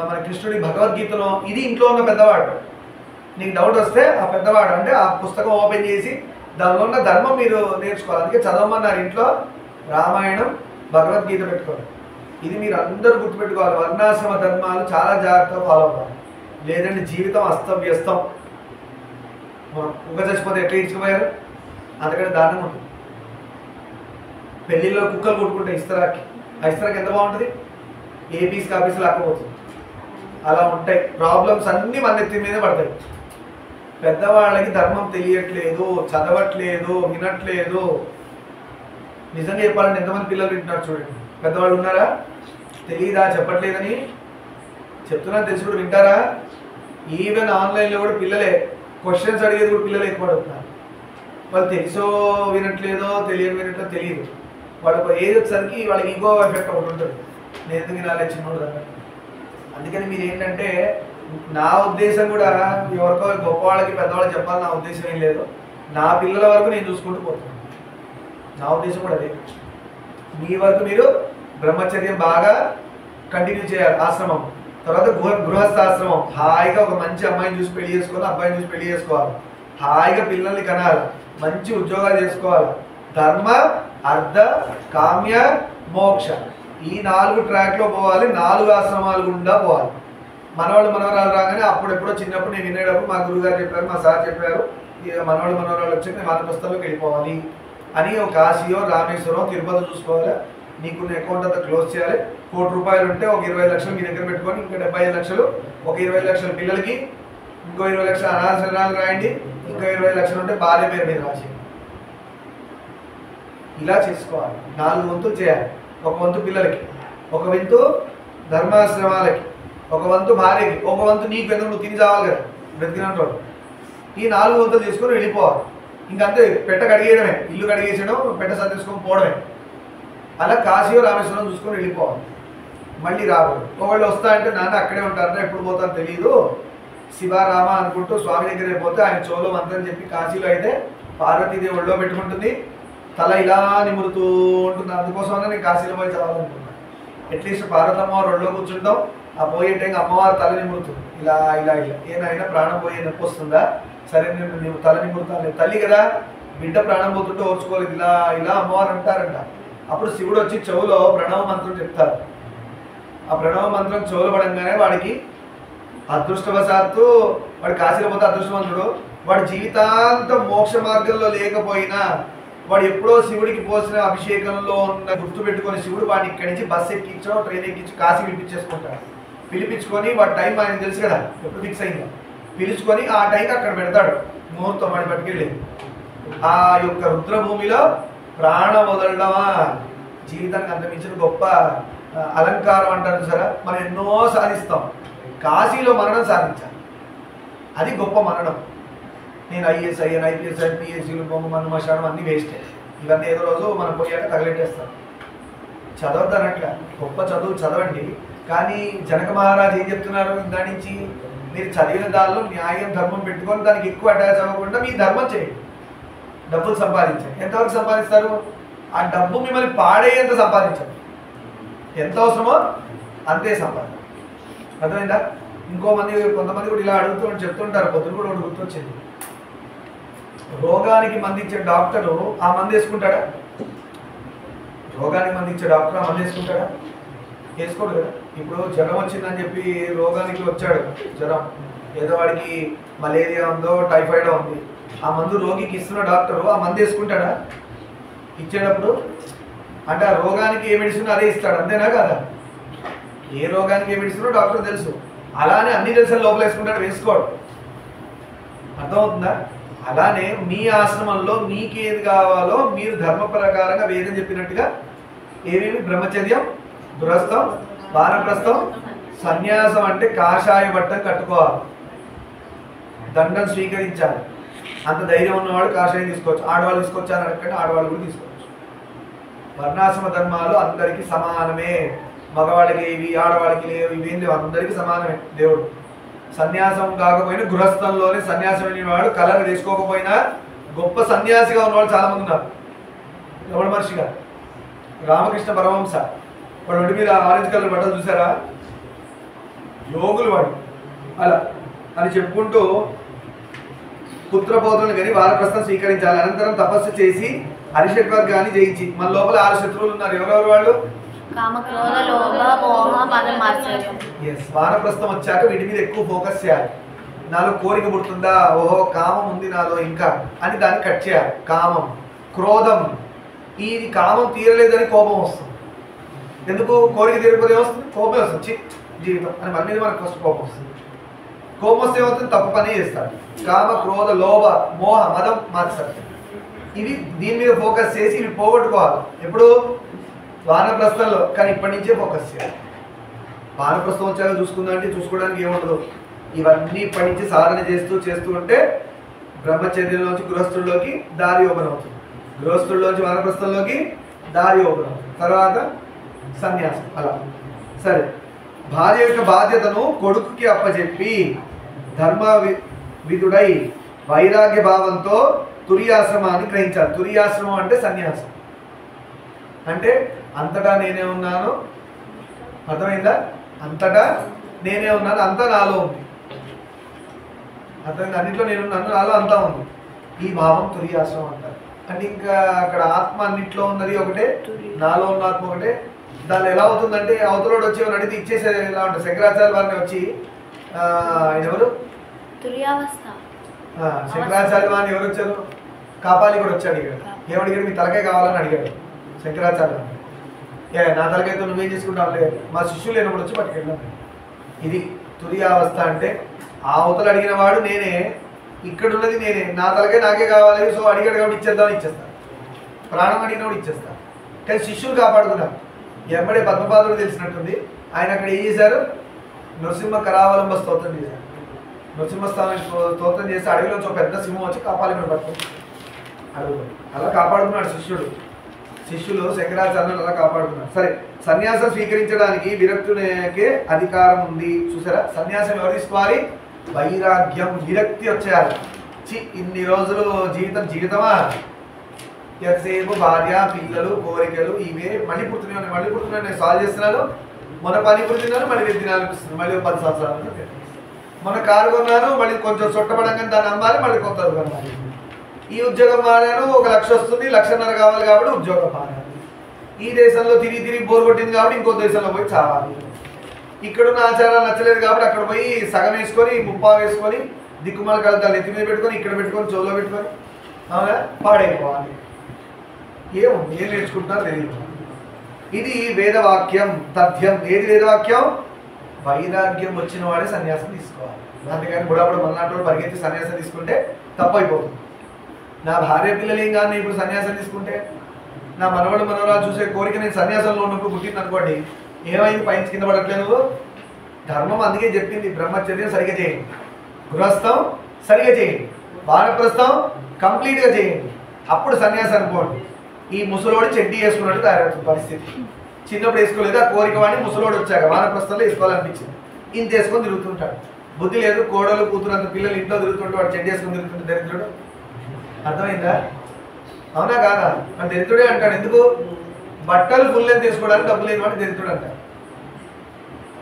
మన కృష్ణుడి భగవద్గీతలో ఇది ఇంట్లో ఉన్న పెద్దవాడు. నీకు డౌట్ వస్తే ఆ పెద్దవాడు అంటే ఆ పుస్తకం ఓపెన్ చేసి దానిలో ఉన్న ధర్మం మీరు నేర్చుకోవాలి. అందుకే చదవమన్నారు ఇంట్లో రామాయణం భగవద్గీత పెట్టుకోవాలి. ఇది మీరు అందరూ గుర్తుపెట్టుకోవాలి. వర్ణాశ్రమ ధర్మాలు చాలా జాగ్రత్తగా ఫాలో అవ్వాలి, లేదంటే జీవితం అస్తవ్యస్తం. కుక్క చచ్చిపోతే ఎట్లా ఇచ్చిపోయారు? అందుకని దారుణం ఉంటుంది. పెళ్ళిళ్ళలో కుక్కలు కొట్టుకుంటే ఇస్తరాకి, ఆ ఇస్తరాకి ఎంత బాగుంటుంది? ఏపీస్ ఆఫీసులు అక్కపోతుంది. అలా ఉంటాయి ప్రాబ్లమ్స్ అన్నీ మన ఎత్తి మీదే పడతాయి. పెద్దవాళ్ళకి ధర్మం తెలియట్లేదు, చదవట్లేదు, వినట్లేదు. నిజంగా చెప్పాలంటే ఎంతమంది పిల్లలు వింటున్నారు చూడండి. పెద్దవాళ్ళు ఉన్నారా? తెలియదా చెప్పట్లేదని? చెప్తున్నా తెలిసి కూడా వింటారా? ఈవెన్ ఆన్లైన్లో కూడా పిల్లలే క్వశ్చన్స్ అడిగేది కూడా పిల్లలు ఎక్కువ అడుగుతున్నారు. వాళ్ళు తెలుసో వినట్లేదో వినట్లేదో తెలియదు. వాళ్ళకి ఏది వచ్చేసరికి వాళ్ళకి ఈగో ఎఫెక్ట్ ఒకటి ఉంటుంది. నేను ఎందుకు వినాలి చిన్నోడు అన్నట్టు. అందుకని మీరు ఏంటంటే నా ఉద్దేశం కూడా ఎవరికో గొప్ప వాళ్ళకి పెద్దవాళ్ళకి చెప్పాలని నా ఉద్దేశం ఏం లేదు. నా పిల్లల వరకు నేను చూసుకుంటూ పోతున్నాను. నా ఉద్దేశం కూడా అదే. మీ వరకు మీరు బ్రహ్మచర్యం బాగా కంటిన్యూ చేయాలి. ఆశ్రమం తర్వాత గృహస్థాశ్రమం. హాయిగా ఒక మంచి అమ్మాయిని చూసి పెళ్లి చేసుకోవాలి, అబ్బాయిని చూసి పెళ్లి చేసుకోవాలి. హాయిగా పిల్లల్ని కనాలి, మంచి ఉద్యోగాలు చేసుకోవాలి. ధర్మ, అర్థ, కామ్య, మోక్ష ఈ 4 ట్రాక్లో పోవాలి. 4 ఆశ్రమాలు గుండా పోవాలి. మనవరాలు రాగానే అప్పుడెప్పుడో చిన్నప్పుడు నేను వినేటప్పుడు మా గురువుగారు చెప్పారు, మా సార్ చెప్పారు, మనవరాలు వచ్చి నేను వానప్రస్థంలోకి వెళ్ళిపోవాలి అని. ఒక కాశీయో రామేశ్వరం తిరుపతి చూసుకోవాలి. నీకున్న అకౌంట్ అంతా క్లోజ్ చేయాలి. ₹1,00,000 ఉంటే ఒక 20 లక్షలు మీ దగ్గర పెట్టుకొని ఇంకా 75 లక్షలు, ఒక 20 లక్షలు పిల్లలకి, ఇంకో 20 లక్షలు అనాథాశ్రమాలకు రాయండి, ఇంకా 20 లక్షలు ఉంటే భార్య పేరు మీద రాసేయండి. ఇలా చేసుకోవాలి. 4 వంతులు చేయాలి. ఒక వంతు పిల్లలకి, ఒక వంతు ధర్మాశ్రమాలకి, ఒక వంతు భార్యకి, ఒక వంతు నీకు ఎందుకు నువ్వు తిని చావాలి కదా బ్రతికినంత. ఈ 4 వంతులు తీసుకొని వెళ్ళిపోవాలి. ఇంకంతే, పెట్ట కడిగేయడమే, ఇల్లు కడిగేసడం, పెట్ట సర్దేసుకొని పోవడమే. అలా కాశీయో రామేశ్వరం చూసుకొని వెళ్ళిపోవాలి. మళ్ళీ రాకూడదు. ఒకళ్ళు వస్తా అంటే నాన్న అక్కడే ఉంటారన్నా, ఎప్పుడు పోతారో తెలియదు, శివారామ అనుకుంటూ స్వామి దగ్గరే పోతే ఆయన చోలో మంత్రం చెప్పి కాశీలో అయితే పార్వతీదేవి ఒళ్ళో పెట్టుకుంటుంది, తల ఇలా నిమురుతూ ఉంటుంది. అందుకోసమన్నా నేను కాశీలో పోయి చదవాలనుకున్నాను. అట్లీస్ట్ పార్వతమ్మ ఒళ్ళో కూర్చుంటాం, ఆ పోయే టైం అమ్మవారు తల నిమురుతుంది ఇలా ఇలా ఇలా. ఏనైనా ప్రాణం పోయే నొప్పి వస్తుందా? సరే నేను తల నిమురుతాను. తల్లి కదా, బిడ్డ ప్రాణం పోతుంటే ఓర్చుకోలేదు, ఇలా ఇలా అమ్మవారు అంటారంట. అప్పుడు శివుడు వచ్చి చెవులో ప్రణవ మంత్రం చెప్తారు. ఆ ప్రణవ మంత్రం చోలబడంగానే వాడికి అదృష్టవశాత్తు వాడు కాశీలో పోతే అదృష్టవంతుడు, వాడి జీవితాంతం మోక్ష మార్గంలో లేకపోయినా వాడు ఎప్పుడో శివుడికి పోసిన అభిషేకంలో ఉన్న గుర్తు పెట్టుకొని శివుడు వాడిని ఇక్కడి నుంచి బస్సు ఎక్కించో ట్రైన్ ఎక్కించి కాశీ పిలిపించేసుకుంటాడు. పిలిపించుకొని వాడి టైం ఆయనకు తెలుసు కదా ఎప్పుడు ఫిక్స్ అయిందో, పిలుచుకొని ఆ టైంకి అక్కడ పెడతాడు ముహూర్తం వాడి పట్టుకెళ్ళి. ఆ యొక్క రుద్రభూమిలో ప్రాణం వదలడమా జీవితానికి అంతమించిన గొప్ప అలంకారం అంటారు సరే. మనం ఎన్నో సాధిస్తాం, కాశీలో మరణం సాధించాలి, అది గొప్ప మరణం. నేను ఐఏఎస్ అయ్యాను, ఐపీఎస్ అయ్యాను, పిహెచ్డీలు బొమ్మ మన మశానం అన్నీ వేస్టే. ఇవన్నీ ఏదో రోజు మనం పోయాక తగలెట్టేస్తాం. చదవద్దనట్ల గొప్ప చదువు చదవండి, కానీ జనక మహారాజు ఏం చెప్తున్నారు దాని నుంచి, మీరు చదివిన దానిలో న్యాయం ధర్మం పెట్టుకొని దానికి ఎక్కువ అటాచ్ అవ్వకుండా మీ ధర్మం చేయండి, డబ్బులు సంపాదించండి. ఎంతవరకు సంపాదిస్తారు? ఆ డబ్బు మిమ్మల్ని పాడేంత సంపాదించండి, ఎంత అవసరమో అంతే సంపాదన. అర్థమైందా? కొంతమంది కూడా ఇలా అడుగుతూ చెప్తుంటారు. పొద్దున కూడా ఒకటి గుర్తొచ్చింది, రోగానికి మందించే డాక్టరు ఆ మందు వేసుకుంటాడా? రోగానికి మందించే డాక్టర్ ఆ మందు వేసుకుంటాడా? వేసుకోడు కదా. ఇప్పుడు జ్వరం వచ్చిందని చెప్పి రోగానికి వచ్చాడు జ్వరం, ఏదో వాడికి మలేరియా ఉందో టైఫాయిడ్ ఉంది, ఆ మందు రోగికి ఇస్తున్న డాక్టరు ఆ మందు వేసుకుంటాడా? ఇచ్చేటప్పుడు అంటే ఆ రోగానికి ఏ మెడిసిన్ అదే ఇస్తాడు, అంతేనా కదా? ఏ రోగానికి ఏ మెడిసిన్ డాక్టర్ తెలుసు, అలానే అన్ని తెలిసిన లోపల వేసుకుంటాడు, వేసుకోడు. అర్థమవుతుందా? అలానే మీ ఆశ్రమంలో మీకు ఏది కావాలో మీరు ధర్మ ప్రకారంగా వేదం చెప్పినట్టుగా ఏమేమి బ్రహ్మచర్యం, గృహస్థం, వానప్రస్థం, సన్యాసం అంటే కాషాయ బట్టం కట్టుకోవాలి, దండం స్వీకరించాలి. అంత ధైర్యం ఉన్నవాడు కాషాయం తీసుకోవచ్చు, ఆడవాళ్ళు తీసుకోవచ్చు అని అడగండి, ఆడవాళ్ళు కూడా తీసుకోవచ్చు. వర్ణాశ్రమ ధర్మాలు అందరికీ సమానమే, మగవాళ్ళకి ఇవి ఆడవాళ్ళకి లేవు ఇవేం లేవు, అందరికీ సమానమే దేవుడు. సన్యాసం కాకపోయినా గృహస్థంలోనే సన్యాసం అయిన వాడు కలర్ వేసుకోకపోయినా గొప్ప సన్యాసిగా ఉన్నవాళ్ళు చాలామంది ఉన్నారు. రమణ మహర్షిగా రామకృష్ణ పరమహంస వాడు ఒంటి మీద ఆరెంజ్ కలర్ బట్టలు చూసారా, యోగులు వాడు అలా అని చెప్పుకుంటూ పుత్రపోతులను కానీ వారప్రస్థం స్వీకరించాలి. అనంతరం తపస్సు చేసి హరిషడ్వర్గాన్ని జయించి మన లోపల 6 శత్రువులు ఉన్నారు. ఎవరెవరు వాళ్ళు? వానప్రస్థం వచ్చాక వీటి మీద ఎక్కువ ఫోకస్ చేయాలి. నాలో కోరిక పుడుతుందా, ఓహో కామం ఉంది నాలో ఇంకా అని దాన్ని కట్ చేయాలి. కామం, క్రోధం, ఇది కామం తీరలేదని కోపం వస్తుంది. ఎందుకు? కోరిక తీరకపోతే వస్తుంది, కోపం వస్తుంది, జీవితం అని మన మీద మనకు ఫస్ట్ కోపం వస్తుంది. కోపం వస్తే ఏమవుతుంది? తప్పు పని చేస్తాడు. కామ, క్రోధ, లోభ, మోహ, మదం, మాత్సర్యం, ఇవి దీని మీద ఫోకస్ చేసి ఇవి పోగొట్టుకోవాలి. ఎప్పుడు? వానప్రస్థంలో. కానీ ఇప్పటి నుంచే ఫోకస్ చేయాలి. వానప్రస్థం వచ్చాక చూసుకుందా అంటే చూసుకోవడానికి ఏముండదు. ఇవన్నీ ఇప్పటి నుంచి సాధన చేస్తూ ఉంటే బ్రహ్మచర్యంలోంచి గృహస్థుల్లోకి దారి ఓపెన్ అవుతుంది, గృహస్థుల్లోంచి వానప్రస్థంలోకి దారి ఓపెన్ అవుతుంది, తర్వాత సన్యాసం. అలా సరే. భార్య యొక్క బాధ్యతను కొడుకుకి అప్పచెప్పి ధర్మ విధుడై వైరాగ్య భావంతో తురియాశ్రమాన్ని గ్రహించాలి. తురియాశ్రమం అంటే సన్యాసం అంటే అంతటా నేనే ఉన్నాను, అర్థమైందా? అంతటా నేనే ఉన్నాను, అంతా నాలో ఉంది, అర్థమైంది? అన్నింటిలో నేనున్నాను, నాలో అంతా ఉంది. ఈ భావం తురియాశ్రమం అంటారు. అంటే ఇంకా అక్కడ ఆత్మ అన్నింటిలో ఉన్నది ఒకటే, నాలో ఉన్న ఆత్మ ఒకటే. దాన్ని ఎలా అవుతుందంటే అవతలోడు వచ్చి అడిగితే ఇచ్చేసేది ఎలా ఉంటుంది. శంకరాచార్య వారిని వచ్చి ఎవరు శంకరాచార్య వారిని ఎవరు వచ్చారు? కాపాలి కూడా వచ్చి అడిగాడు. ఏమడిగాడు? మీ తలకాయ కావాలని అడిగాడు శంకరాచార్య. నా తలకాయతో నువ్వేం చేసుకుంటావు? లేదు, మా శిష్యులు లేనప్పుడు వచ్చి పట్టుకెళ్ళాను. ఇది తురియావస్థ అంటే ఆ అవతలు అడిగిన వాడు నేనే, ఇక్కడ ఉన్నది నేనే, నా తలకాయ నాకే కావాలి, సో అడిగాడు కాబట్టి ఇచ్చేద్దామని ఇచ్చేస్తాను. ప్రాణం అడిగినప్పుడు ఇచ్చేస్తాను. కానీ శిష్యులు కాపాడుకున్నారు. ఎంబడే పద్మపాదుడు తెలిసినట్టుంది. ఆయన అక్కడ ఏం చేశారు? నృసింహ కరావలంబ స్తోత్రం చేశారు. నృసింహస్థానం స్తోత్రం చేసి అడవిలోంచి ఒక పెద్ద సింహం వచ్చి కాపాలి పట్టుకుంది అడుగు. అలా కాపాడుకున్నాడు శిష్యులు శంకరాచార్యులు అలా కాపాడుకున్నారు. సరే, సన్యాసం స్వీకరించడానికి విరక్తునికే అధికారం ఉంది. చూసారా? సన్యాసం ఎవరు తీసుకోవాలి? వైరాగ్యం, విరక్తి వచ్చేయాలి. ఇన్ని రోజులు జీవితమా ఎంతసేపు భార్య, పిల్లలు, కోరికలు, ఇవే మళ్ళీ పుడుతున్నాయి. నేను సాల్వ్ చేస్తున్నాను. మొన్న పని పుడుతున్నాను, మళ్ళీ తినాలనిపిస్తుంది, మళ్ళీ 10 సంవత్సరాలు. మొన్న కారు కొన్నాను, మళ్ళీ కొంచెం చుట్టపడంగా దాన్ని అమ్మాలి, మళ్ళీ కొత్తది కొనాలి. ఈ ఉద్యోగం మారాను, 1 లక్ష వస్తుంది, 1.5 లక్ష కావాలి కాబట్టి ఉద్యోగం మారాలి. ఈ దేశంలో తిరిగి బోర్ కొట్టింది కాబట్టి ఇంకో దేశంలో పోయి చావాలి. ఇక్కడున్న ఆచారాలు నచ్చలేదు కాబట్టి అక్కడ పోయి సగం వేసుకొని ముప్పావు వేసుకొని దిక్కుమాల కలతాలు ఎత్తి మీద పెట్టుకొని ఇక్కడ పెట్టుకొని చెవులో పెట్టుకొని అవునా పాడైపోవాలి. ఏముంది, ఏం నేర్చుకుంటున్నారో తెలియదు. ఇది వేదవాక్యం తథ్యం. ఏది వేదవాక్యం? వైరాగ్యం వచ్చిన వాడే సన్యాసం తీసుకోవాలి. అందుకని బుడప్పుడు మన్నాడు పరిగెత్తి సన్యాసం తీసుకుంటే తప్పైపోతుంది. నా భార్య పిల్లలు ఏం కాదు ఇప్పుడు సన్యాసం తీసుకుంటే, నా మనవడు మనవరాలు చూసే కోరిక నేను సన్యాసంలో ఉన్నప్పుడు పుట్టింది అనుకోండి, ఏమైంది పైన కింద పడట్లేదు. ధర్మం అందుకే చెప్పింది, బ్రహ్మచర్యం సరిగ్గా చేయండి, గృహస్థం సరిగ్గా చేయండి, వానప్రస్థం కంప్లీట్గా చేయండి, అప్పుడు సన్యాసం అనుకోండి. ఈ ముసలోడు చెడ్డీ వేసుకున్నట్టు తయారవుతుంది పరిస్థితి. చిన్నప్పుడు వేసుకోలేదు, ఆ కోరిక వాడిని ముసలోడు వచ్చాక వానప్రస్థంలో వేసుకోవాలనిపించింది, ఇంత వేసుకొని తిరుగుతుంటాడు. బుద్ధి లేదు, కోడలు కూతురంత పిల్లలు ఇంట్లో తిరుగుతుంటే వాడు చెడ్డీ వేసుకొని తిరుగుతుంటే దరిద్రుడు. అర్థమైందా? అవునా కాదా? మన దరిద్రుడే అంటాడు. ఎందుకు? బట్టలు ఫుల్ లెంత్ తీసుకోవడానికి డబ్బులు లేని వాడు దరిద్రుడు అంటారు.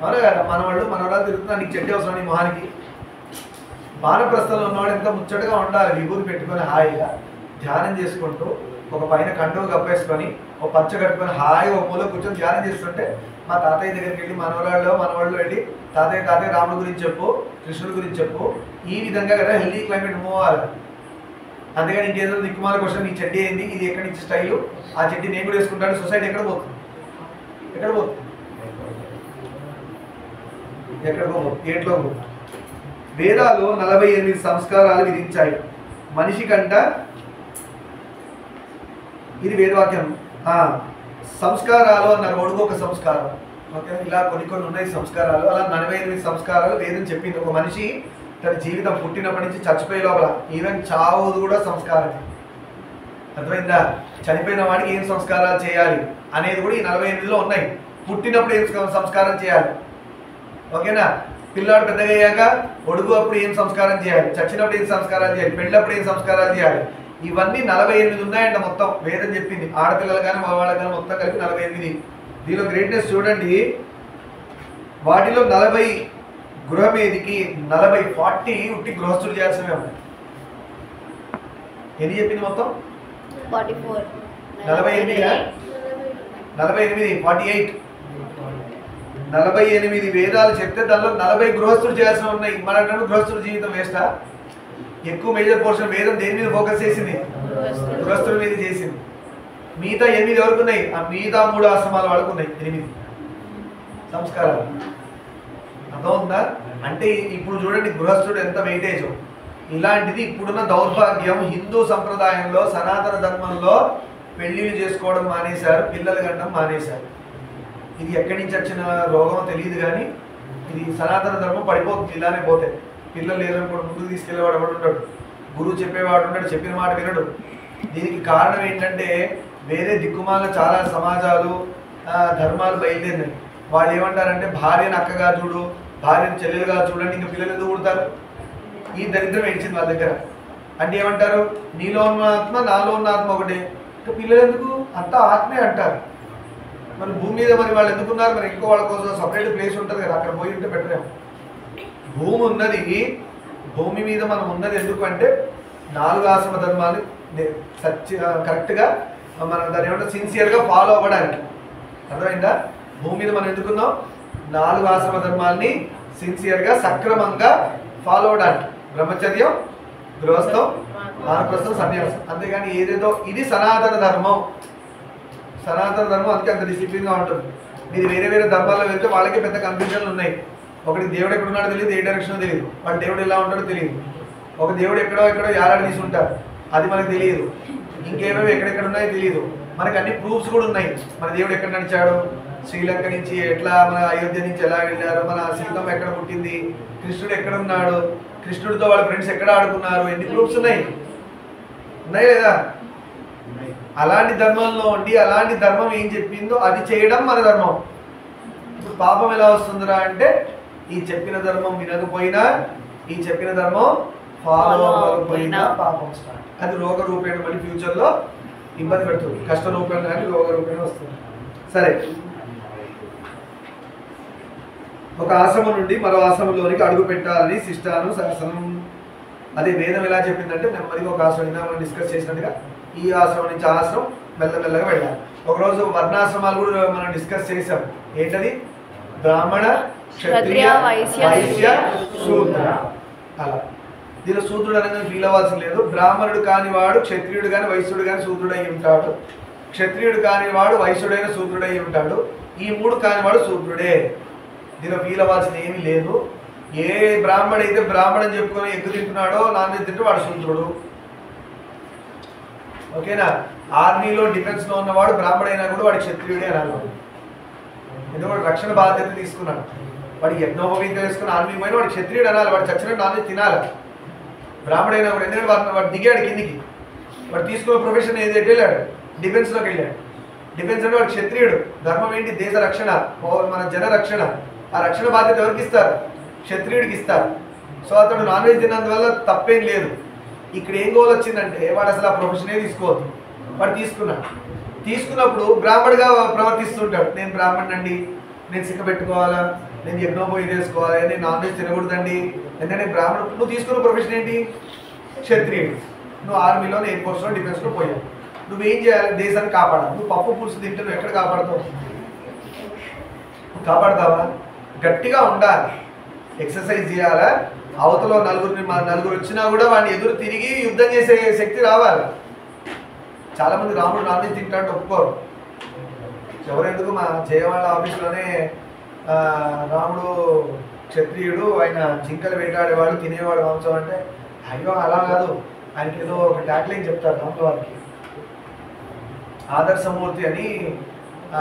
అవునా కదా? మనవాళ్ళు మనవరాలు తిరుగుతున్నా నీకు చెడ్డీ అవసరం నీ మొహానికి. వానప్రస్థంలో ఉన్నవాడు ఎంత ముచ్చటగా ఉండాలి, విభూతి పెట్టుకొని హాయిగా ధ్యానం చేసుకుంటూ ఒక పైన కండువ కప్పేసుకొని ఒక పంచ కట్టుకొని హాయిగా ఒక మూల కూర్చొని ధ్యానం చేస్తుంటే మా తాతయ్య దగ్గరికి వెళ్ళి మనవాళ్ళు వెళ్ళి తాతయ్య రాముడి గురించి చెప్పు, కృష్ణుడి గురించి చెప్పు, ఈ విధంగా కదా హెల్దీ క్లైమేట్ మూవ్ అవ్వాలి. అందుకని ఇంకేదో దిక్కుమాల క్వశ్చన్ నీ చెడ్డీ ఏంది, ఇది ఎక్కడి నుంచి స్టైలు, ఆ చెడ్డీ నేను కూడా వేసుకుంటాను, సొసైటీ ఎక్కడ పోతుంది? ఎక్కడ పోతుంది? ఎక్కడికో పోతుంది, ఏట్లో పోతుంది. వేదాలు 48 సంస్కారాలు విధించాయి మనిషి కంట. ఇది వేదవాక్యం. సంస్కారాలు అన్నారు, ఒడుగు ఒక సంస్కారం. ఓకే, ఇలా కొన్ని ఉన్నాయి సంస్కారాలు. అలా 48 సంస్కారాలు వేదం చెప్పింది. ఒక మనిషి తన జీవితం పుట్టినప్పటి నుంచి చచ్చిపోయే లోపల ఈవెన్ చావుది కూడా సంస్కారం. అర్థమైందా? చనిపోయిన వాడికి ఏం సంస్కారాలు చేయాలి అనేది కూడా ఈ 48లో ఉన్నాయి. పుట్టినప్పుడు ఏం సంస్కారం చేయాలి, ఓకేనా? పిల్లాడు పెద్దగా అయ్యాక ఒడుగు అప్పుడు ఏం సంస్కారం చేయాలి, చచ్చినప్పుడు ఏం సంస్కారాలు చేయాలి, పెళ్ళప్పుడు ఏం సంస్కారాలు చేయాలి, ఇవన్నీ 48 ఉన్నాయంట మొత్తం వేదం చెప్పింది. ఆడపిల్లలు కానీ మగవాళ్ళకి కానీ మొత్తం కలిపి 48. దీనిలో గ్రేట్నెస్ చూడండి. వాటిలో 40 గృహమేదికి, 40 ఉట్టి గృహస్థులు చేయాల్సినవి ఉన్నాయి. ఎన్ని చెప్పింది మొత్తం? 44. 48 48 వేదాలు చెప్తే దానిలో 40 గృహస్థులు చేయాల్సినవి ఉన్నాయి. మన గృహస్థుల జీవితం వేస్టా? ఎక్కువ మేజర్ పోర్షన్ వేదం దేని మీద ఫోకస్ చేసింది? గృహస్థుల మీద చేసింది. మిగతా 8 వరకు ఉన్నాయి. ఆ మిగతా 3 ఆశ్రమాల వాళ్ళకు ఉన్నాయి 8 సంస్కారాలు. అర్థమవుతుందా? అంటే ఇప్పుడు చూడండి గృహస్థుడు ఎంత వెయిటేజ్. ఇలాంటిది ఇప్పుడున్న దౌర్భాగ్యం. హిందూ సంప్రదాయంలో సనాతన ధర్మంలో పెళ్లిళ్ళు చేసుకోవడం మానేశారు, పిల్లలు కనడం మానేశారు. ఇది ఎక్కడి నుంచి వచ్చిన రోగం తెలియదు కానీ ఇది సనాతన ధర్మం పడిపోతుంది. ఇలానే పోతే పిల్లలు లేదనుకోండి, ముందుకు తీసుకెళ్లేవాడు ఎవడు ఉంటాడు, గురువు చెప్పేవాడు ఉంటాడు, చెప్పిన మాట వినడు. దీనికి కారణం ఏంటంటే వేరే దిక్కుమాల చాలా సమాజాలు ధర్మాలు బయలుదేరినాయి. వాళ్ళు ఏమంటారంటే భార్యను అక్కగా చూడు, భార్యను చెల్లెలుగా చూడండి, ఇంకా పిల్లలు ఎందుకు పుడతారు? ఈ దరిద్రం ఏడ్చింది వాళ్ళ దగ్గర. అంటే ఏమంటారు? నీలో ఉన్న ఆత్మ నాలో ఉన్న ఆత్మ ఒకటే, ఇంకా పిల్లలు ఎందుకు? అంతా ఆత్మే అంటారు. మరి భూమి మీద మరి వాళ్ళు ఎందుకున్నారు? మరి ఇంకో వాళ్ళ కోసం సపరేట్ ప్లేస్ ఉంటుంది కదా, అక్కడ పోయి ఉంటే బెటరేమో. భూమి ఉన్నది, భూమి మీద మనం ఉన్నది ఎందుకు అంటే 4 ఆశ్రమ ధర్మాలు కరెక్ట్గా మనం దాన్ని ఏమంటే సిన్సియర్గా ఫాలో అవ్వడానికి. అర్థమైందా? భూమి మీద మనం ఎందుకున్నాం? 4 ఆశ్రమ ధర్మాలని సిన్సియర్గా సక్రమంగా ఫాలో అవడానికి. బ్రహ్మచర్యం, గృహస్థం, వానప్రస్థం, సన్యాసం. అంతేగాని ఏదేదో ఇది సనాతన ధర్మం. సనాతన ధర్మం అందుకే అంత డిసిప్లిన్గా ఉంటుంది. మీరు వేరే వేరే ధర్మాల్లో వెళ్తే వాళ్ళకే పెద్ద కన్ఫ్యూజన్లు ఉన్నాయి. ఒకటి దేవుడు ఎక్కడ ఉన్నాడో తెలియదు, ఏ డైరెక్షనో తెలియదు, వాడు దేవుడు ఎలా ఉంటాడో తెలియదు. ఒక దేవుడు ఎక్కడో యాలాడి తీసి ఉంటారు, అది మనకు తెలియదు. ఇంకేమేమి ఎక్కడెక్కడ ఉన్నాయో తెలియదు. మనకు అన్ని ప్రూఫ్స్ కూడా ఉన్నాయి. మన దేవుడు ఎక్కడ నడిచాడు, శ్రీలంక నుంచి ఎట్లా, మన అయోధ్య నుంచి ఎలా వెళ్ళారు, మన సీతమ్మ ఎక్కడ పుట్టింది, కృష్ణుడు ఎక్కడ ఉన్నాడు, కృష్ణుడితో వాళ్ళ ఫ్రెండ్స్ ఎక్కడ ఆడుకున్నారు, ఎన్ని ప్రూఫ్స్ ఉన్నాయి లేదా? అలాంటి ధర్మంలో ఉండి అలాంటి ధర్మం ఏం చెప్పిందో అది చేయడం మన ధర్మం. ఇప్పుడు పాపం ఎలా వస్తుందిరా అంటే ఈ చెప్పిన ధర్మం వినకపోయినా, ఈ చెప్పిన ధర్మం ఫాలో అవ్వకపోయినా పాపం స్టార్ట్. అది రోగ రూపేణ మళ్ళీ ఫ్యూచర్లో ఇబ్బంది పెడుతుంది. కష్ట రూపేణ కానీ రోగ రూపేణ వస్తుంది. సరే, ఒక ఆశ్రమం నుండి మరో ఆశ్రమంలోనికి అడుగు పెట్టాలని శిష్టాను శాసనం. అదే వేదం ఎలా చెప్పిందంటే నెమ్మదిగా ఒక ఆశ్రమం మనం డిస్కస్ చేసినట్టుగా ఈ ఆశ్రమం నుంచి ఆశ్రమం మెల్లమెల్లగా వెళ్ళాలి. ఒకరోజు వర్ణాశ్రమాలు కూడా మనం డిస్కస్ చేసాం. ఏంటది? బ్రాహ్మణ, క్షత్రియ వైశ్య శూద్ర. అలా దీనిలో శూద్రుడు అనగా ఫీల్ అవ్వాల్సిన లేదు. బ్రాహ్మణుడు కానివాడు క్షత్రియుడు కానీ వైశ్యుడు కానీ శూద్రుడై ఉంటాడు. క్షత్రియుడు కానివాడు వైశ్యుడైన శూద్రుడై ఉంటాడు. ఈ మూడు కానివాడు శూద్రుడే. దీనిలో ఫీల్ అవ్వాల్సిన ఏమీ లేదు. ఏ బ్రాహ్మణ అయితే బ్రాహ్మణని చెప్పుకొని ఎగ్గు తింటున్నాడో నాన్ వెజ్ తింటే వాడు శూద్రుడు. ఓకేనా? ఆర్మీలో డిఫెన్స్లో ఉన్నవాడు బ్రాహ్మణైనా కూడా వాడి క్షత్రియుడే అనాలి. ఎందుకంటే రక్షణ బాధ్యత తీసుకున్నాడు. వాడు యజ్ఞోపవీతం వేసుకుని ఆర్మీ పోయినా వాడు క్షత్రియుడు అనాలి. వాడు చచ్చినట్టు నాన్ వెజ్ తినాలి. బ్రాహ్మణైనా కూడా ఎందుకంటే వాడు దిగాడు కిందికి. వాడు తీసుకున్న ప్రొఫెషన్ ఏదైతే వెళ్ళాడు డిఫెన్స్లోకి వెళ్ళాడు. డిఫెన్స్ అంటే వాడు క్షత్రియుడు. ధర్మం ఏంటి? దేశ రక్షణ, మన జన రక్షణ. ఆ రక్షణ బాధ్యత ఎవరికి ఇస్తారు? క్షత్రియుడికి ఇస్తారు. సో అతడు నాన్ వెజ్ తిన్నందువల్ల తప్పేం లేదు. ఇక్కడ ఏం గోల్ వచ్చిందంటే వాడు అసలు ఆ ప్రొఫెషనే తీసుకోవద్దు. వాడు తీసుకున్నప్పుడు బ్రాహ్మణుడిగా ప్రవర్తిస్తుంటాడు. నేను బ్రాహ్మణుడండి, నేను సిక్క పెట్టుకోవాలా, నేను యజ్ఞోపవి చేసుకోవాలి, నేను నాన్ వెజ్ తినకూడదండి. ఎందుకంటే బ్రాహ్మణుడు. నువ్వు తీసుకున్న ప్రొఫెషన్ ఏంటి? క్షత్రియుడు. నువ్వు ఆర్మీలో, ఎయిర్ ఫోర్స్లో, డిఫెన్స్లో పోయావు. నువ్వేం చేయాలి? దేశాన్ని కాపాడాలి. నువ్వు పప్పు పులుసు తింటే నువ్వు ఎక్కడ కాపాడతావు? కాపాడతావా? గట్టిగా ఉండాలి, ఎక్సర్సైజ్ చేయాలా. అవతలో నలుగురు వచ్చినా కూడా వాడిని ఎదురు తిరిగి యుద్ధం చేసే శక్తి రావాలి. చాలామంది రాముడు నాన్ వెజ్ తింటాడు ఒప్పుకోరు. ఎవరెందుకు మా జయవాళ్ళ ఆఫీస్లోనే రాముడు క్షత్రియుడు, ఆయన జింకలు వేటాడేవాడు, తినేవాడు మాంసం అంటే, అయ్యో అలా కాదు, ఆయనకి ఏదో ఒక ట్యాగ్లైన్ చెప్తారు రాముల వారికి. ఆదర్శమూర్తి అని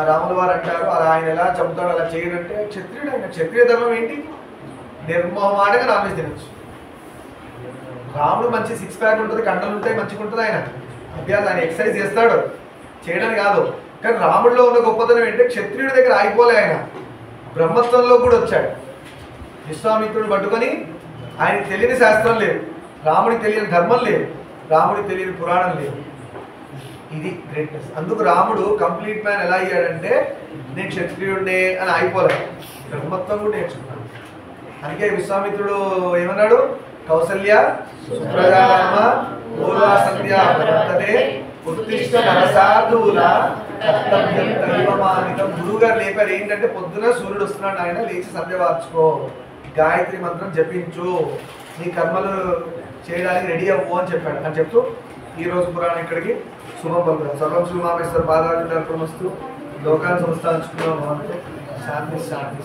రాముల వారు అంటారు. అలా ఆయన ఎలా చంపుతాడు, అలా చేయడంటే క్షత్రియుడు. ఆయన క్షత్రియ ధర్మం ఏంటి? నిర్మోహమాటంగా నాన్ వెజ్ తినచ్చు. రాముడు మంచి సిక్స్ ప్యాక్ ఉంటుంది, కండలు ఉంటాయి, మంచిగా ఉంటుంది. ఆయన అభ్యాసం, ఆయన ఎక్సర్సైజ్ చేస్తాడు, చేయడానికి కాదు. కానీ రాముడిలో ఉన్న గొప్పతనం ఏంటంటే క్షత్రియుడి దగ్గర ఆగిపోలే. ఆయన బ్రహ్మత్వంలో కూడా వచ్చాడు. విశ్వామిత్రుడు పట్టుకొని ఆయనకి తెలియని శాస్త్రం లేదు, రాముడికి తెలియని ధర్మం లేదు, రాముడికి తెలియని పురాణం లేదు. ఇది గ్రేట్నెస్. అందుకు రాముడు కంప్లీట్ మ్యాన్ ఎలా అయ్యాడంటే నేను క్షత్రియుడినే అని ఆగిపోలేదు, బ్రహ్మత్వం కూడా నేర్చుకున్నాడు. అందుకే విశ్వామిత్రుడు ఏమన్నాడు? కౌసల్య సుప్రజారామ పూర్వా సంధ్యా ప్రవర్తతే ఉత్తిష్ట నరసాధువుల కర్తవ్యం దైవమానితం. గురువు గారు లేపారు. ఏంటంటే పొద్దున సూర్యుడు వస్తున్నాడు, ఆయన లేచి సంధ్య వార్చుకో, గాయత్రి మంత్రం జపించు, నీ కర్మలు చేయడానికి రెడీ అవ్వు అని చెప్పాడు. అని చెప్తూ ఈరోజు పురాణం ఇక్కడికి శుభం పలుకుతాం. సర్వం శ్రీమామేశ్వర పాదాలు నర్పణమస్తు. లోకాన్ని సంస్థాంచుకున్నాం. శాంతి శాంతి.